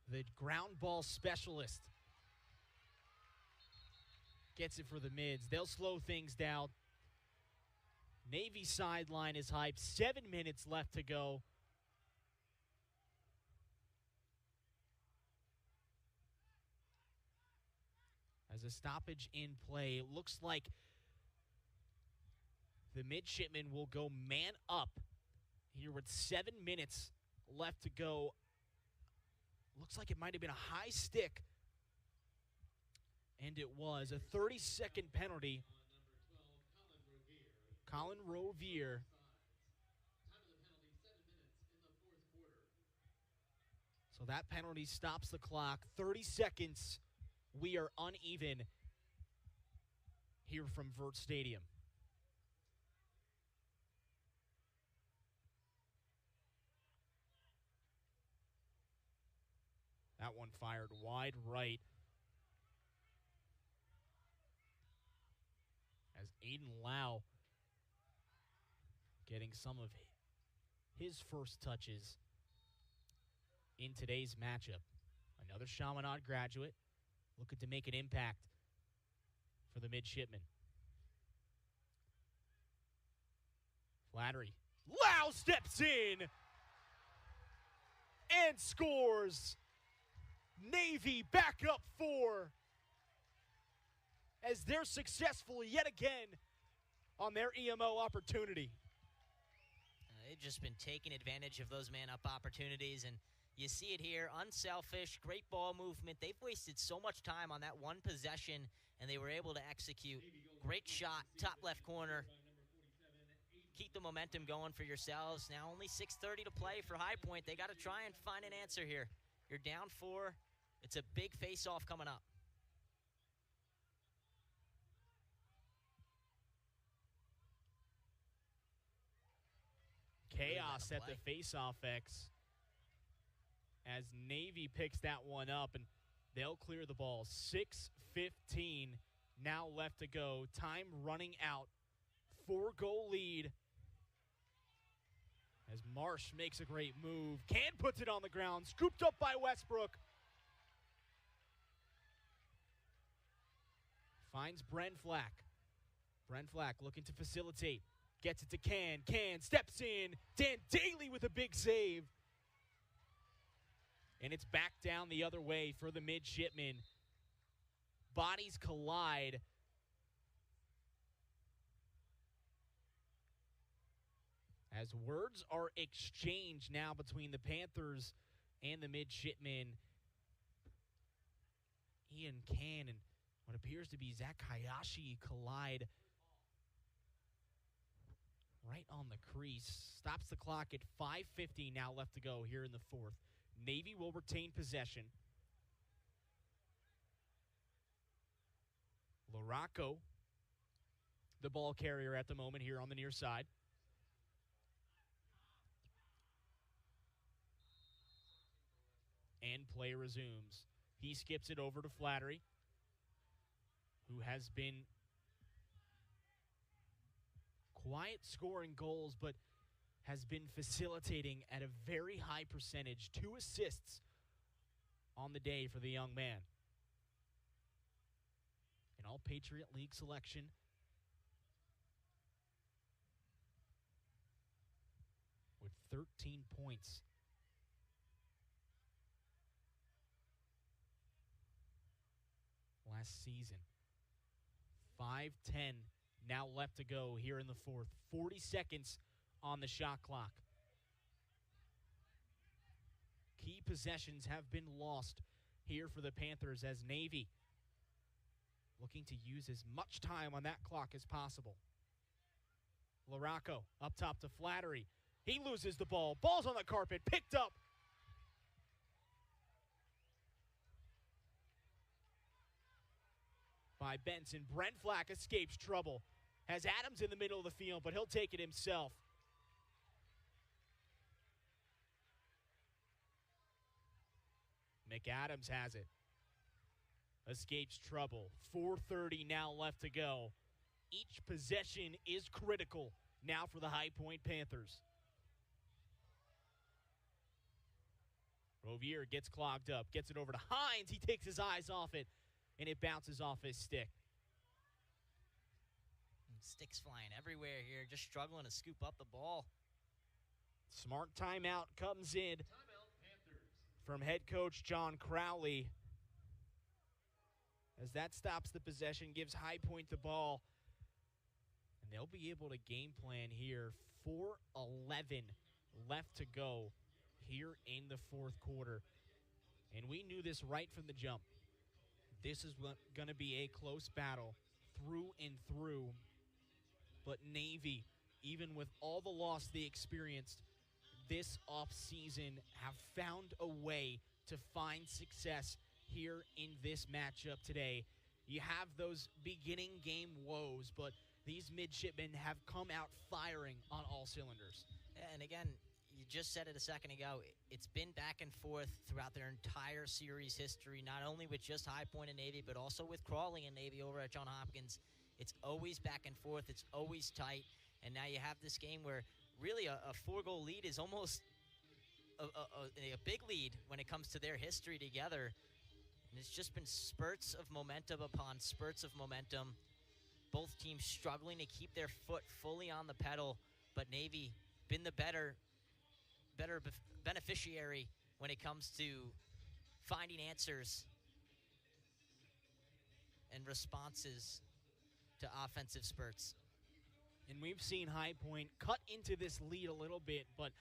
the ground ball specialist, gets it for the mids. They'll slow things down. Navy sideline is hyped. 7 minutes left to go. As a stoppage in play, it looks like the midshipmen will go man up here with 7 minutes left to go. Looks like it might have been a high stick, and it was a 30-second penalty. Colin Rovier. So that penalty stops the clock. 30 seconds. We are uneven here from Vert Stadium. That one fired wide right. As Aiden Lau getting some of his first touches in today's matchup. Another Chaminade graduate looking to make an impact for the midshipmen. Flattery. Lau steps in and scores. Navy back up 4 as they're successful yet again on their EMO opportunity. They've just been taking advantage of those man-up opportunities, and you see it here. Unselfish, great ball movement. They've wasted so much time on that one possession, and they were able to execute. Great shot, top left corner. Keep the momentum going for yourselves. Now only 6:30 to play for High Point. They got to try and find an answer here. You're down 4. It's a big face-off coming up. Chaos at the face-off X as Navy picks that one up, and they'll clear the ball. 6:15 now left to go. Time running out. 4-goal lead as Marsh makes a great move. Can puts it on the ground. Scooped up by Westbrook. Finds Brent Flack. Brent Flack looking to facilitate. Gets it to Can. Can steps in. Dan Daly with a big save. And it's back down the other way for the midshipmen. Bodies collide. As words are exchanged now between the Panthers and the midshipmen. Ian Can and what appears to be Zach Hayashi collide right on the crease. Stops the clock at 5:50 now left to go here in the fourth. Navy will retain possession. Larocco, the ball carrier at the moment here on the near side. And play resumes. He skips it over to Flattery, who has been quiet scoring goals, but has been facilitating at a very high percentage. 2 assists on the day for the young man. An All-Patriot League selection. With 13 points. Last season. 5:10 now left to go here in the fourth. 40 seconds on the shot clock. Key possessions have been lost here for the Panthers as Navy looking to use as much time on that clock as possible. LaRocco up top to Flattery. He loses the ball. Ball's on the carpet. Picked up. By Benson. Brent Flack escapes trouble. Has Adams in the middle of the field, but he'll take it himself. McAdams has it. Escapes trouble. 4:30 now left to go. Each possession is critical now for the High Point Panthers. Rovier gets clogged up, gets it over to Hines. He takes his eyes off it, and it bounces off his stick. Sticks flying everywhere here, just struggling to scoop up the ball. Smart timeout comes in from head coach John Crowley. As that stops the possession, gives High Point the ball. And they'll be able to game plan here. 4:11 left to go here in the fourth quarter. And we knew this right from the jump. This is going to be a close battle through and through. But Navy, even with all the loss they experienced this offseason, have found a way to find success here in this matchup today. You have those beginning game woes, but these midshipmen have come out firing on all cylinders. And again, you just said it a second ago, it's been back and forth throughout their entire series history, not only with just High Point and Navy, but also with Crawley and Navy over at Johns Hopkins. It's always back and forth. It's always tight. And now you have this game where really a 4-goal lead is almost a big lead when it comes to their history together. And it's just been spurts of momentum upon spurts of momentum. Both teams struggling to keep their foot fully on the pedal, but Navy been the better beneficiary when it comes to finding answers and responses to offensive spurts. And we've seen High Point cut into this lead a little bit, but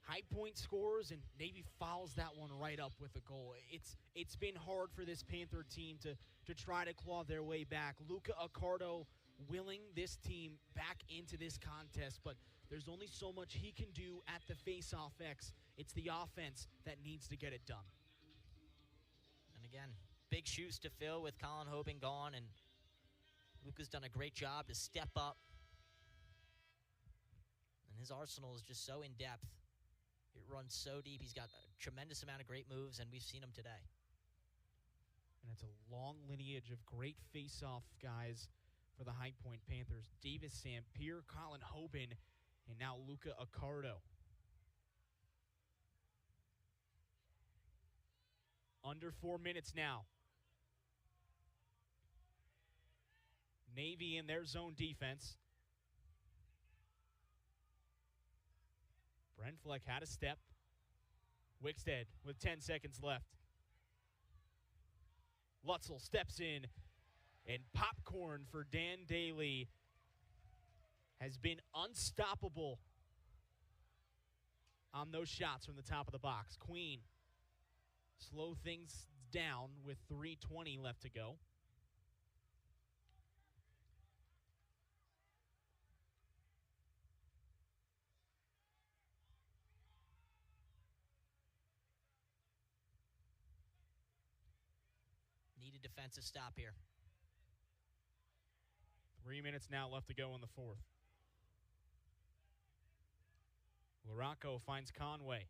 High Point scores and Navy fouls that one right up with a goal. It's been hard for this Panther team to try to claw their way back. Luca Accardo willing this team back into this contest, but there's only so much he can do at the face-off X. It's the offense that needs to get it done. And again, big shoes to fill with Colin Hoban gone, and Luca's done a great job to step up. And his arsenal is just so in-depth. It runs so deep. He's got a tremendous amount of great moves, and we've seen him today. And it's a long lineage of great face-off guys for the High Point Panthers. Davis Sampier, Colin Hoban, and now Luca Accardo. Under 4 minutes now. Navy in their zone defense. Brent Fleck had a step. Wickstead with 10 seconds left. Lutzel steps in, and popcorn for Dan Daly has been unstoppable on those shots from the top of the box. Queen slow things down with 3:20 left to go. Need a defensive stop here. 3 minutes now left to go in the fourth. LaRocco finds Conway.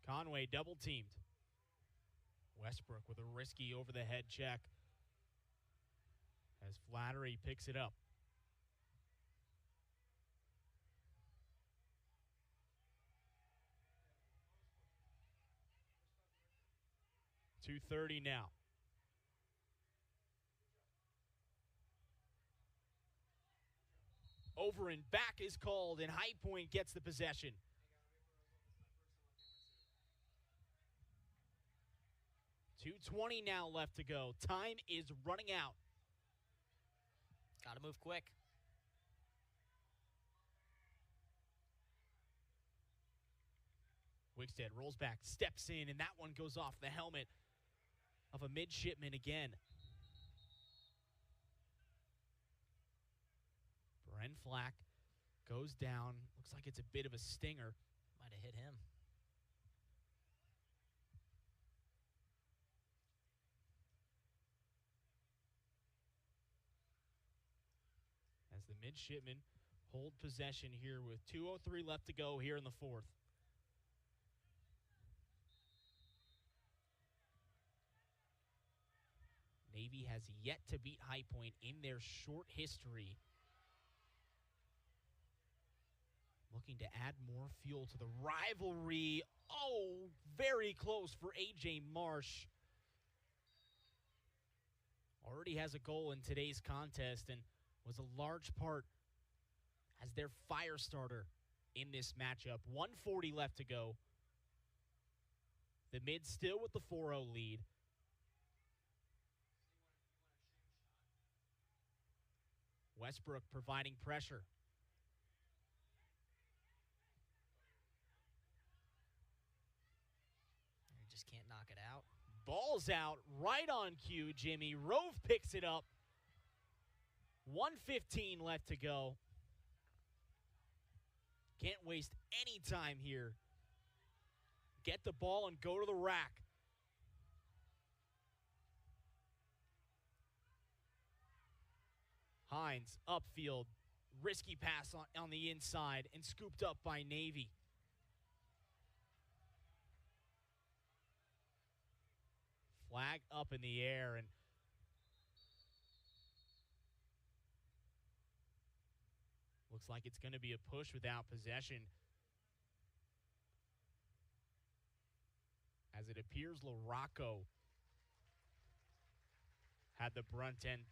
Conway double teamed. Westbrook with a risky over the head check as Flattery picks it up. .230 now. Over and back is called, and High Point gets the possession. .220 now left to go. Time is running out. Got to move quick. Wickstead rolls back, steps in, and that one goes off the helmet of a midshipman again. Bren Flack goes down. Looks like it's a bit of a stinger. Might have hit him. As the midshipmen hold possession here with 2:03 left to go here in the fourth. Navy has yet to beat High Point in their short history. Looking to add more fuel to the rivalry. Oh, very close for A.J. Marsh. Already has a goal in today's contest and was a large part as their fire starter in this matchup. 1:40 left to go. The mid still with the 4-0 lead. Westbrook providing pressure. You just can't knock it out. Ball's out right on cue, Jimmy. Rove picks it up. 1:15 left to go. Can't waste any time here. Get the ball and go to the rack. Hines upfield. Risky pass on the inside and scooped up by Navy. Flag up in the air, and looks like it's going to be a push without possession. As it appears, LaRocco had the brunt end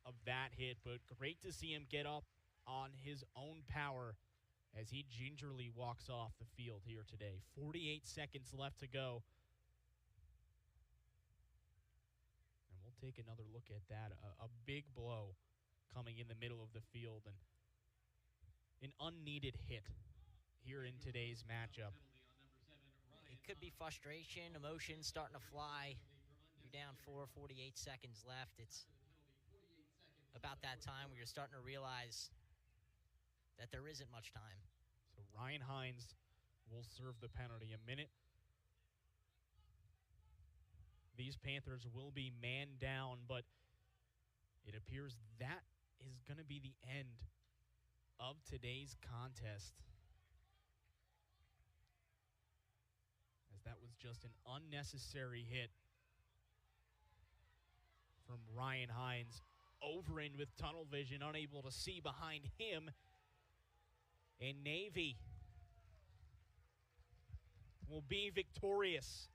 of that hit, but great to see him get up on his own power as he gingerly walks off the field here today. 48 seconds left to go. And we'll take another look at that. A big blow coming in the middle of the field and an unneeded hit here in today's matchup. It could be frustration, emotion starting to fly. You're down 48 seconds left. It's about that time where you're starting to realize that there isn't much time. So Ryan Hines will serve the penalty. A minute. These Panthers will be man down, but it appears that is going to be the end of today's contest. As that was just an unnecessary hit from Ryan Hines. Overend with tunnel vision, unable to see behind him. And Navy will be victorious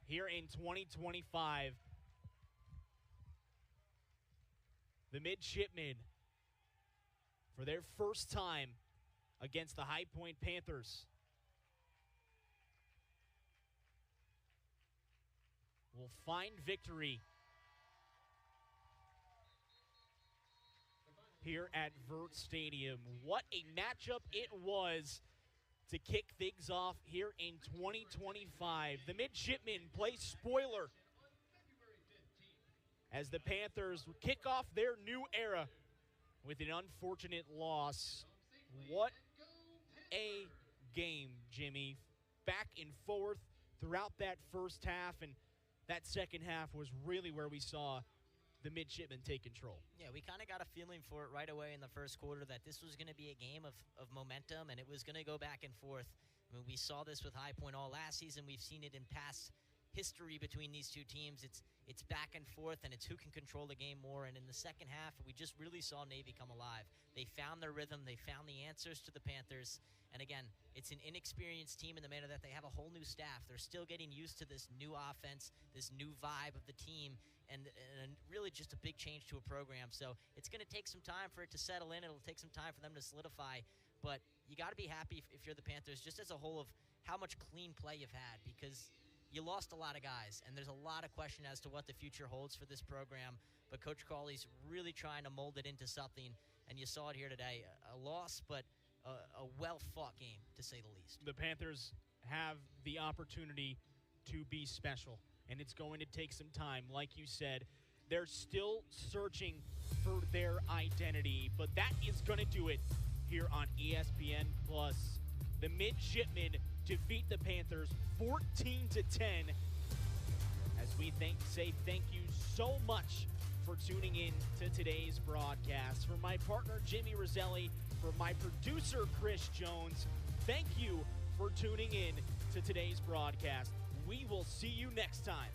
here in 2025. The midshipmen, for their first time against the High Point Panthers, will find victory here at Vert Stadium. What a matchup it was to kick things off here in 2025. The midshipmen play spoiler as the Panthers kick off their new era with an unfortunate loss. What a game, Jimmy. Back and forth throughout that first half, and that second half was really where we saw the midshipmen take control. Yeah, we kind of got a feeling for it right away in the first quarter that this was going to be a game of momentum, and it was going to go back and forth. I mean, we saw this with High Point all last season. We've seen it in past history between these two teams. it's back and forth, and it's who can control the game more. And in the second half, we just really saw Navy come alive. They found their rhythm. They found the answers to the Panthers. And again, it's an inexperienced team in the manner that they have a whole new staff. They're still getting used to this new offense, this new vibe of the team, and really just a big change to a program. So it's going to take some time for it to settle in. It'll take some time for them to solidify. But you got to be happy if you're the Panthers, just as a whole, of how much clean play you've had, because you lost a lot of guys, and there's a lot of question as to what the future holds for this program. But Coach Crawley's really trying to mold it into something, and you saw it here today. A loss, but a well-fought game, to say the least. The Panthers have the opportunity to be special, and it's going to take some time. Like you said, they're still searching for their identity, but that is going to do it here on ESPN+. The Midshipmen defeat the Panthers 14-10. As we say thank you so much for tuning in to today's broadcast. For my partner, Jimmy Roselli, for my producer, Chris Jones, thank you for tuning in to today's broadcast. We will see you next time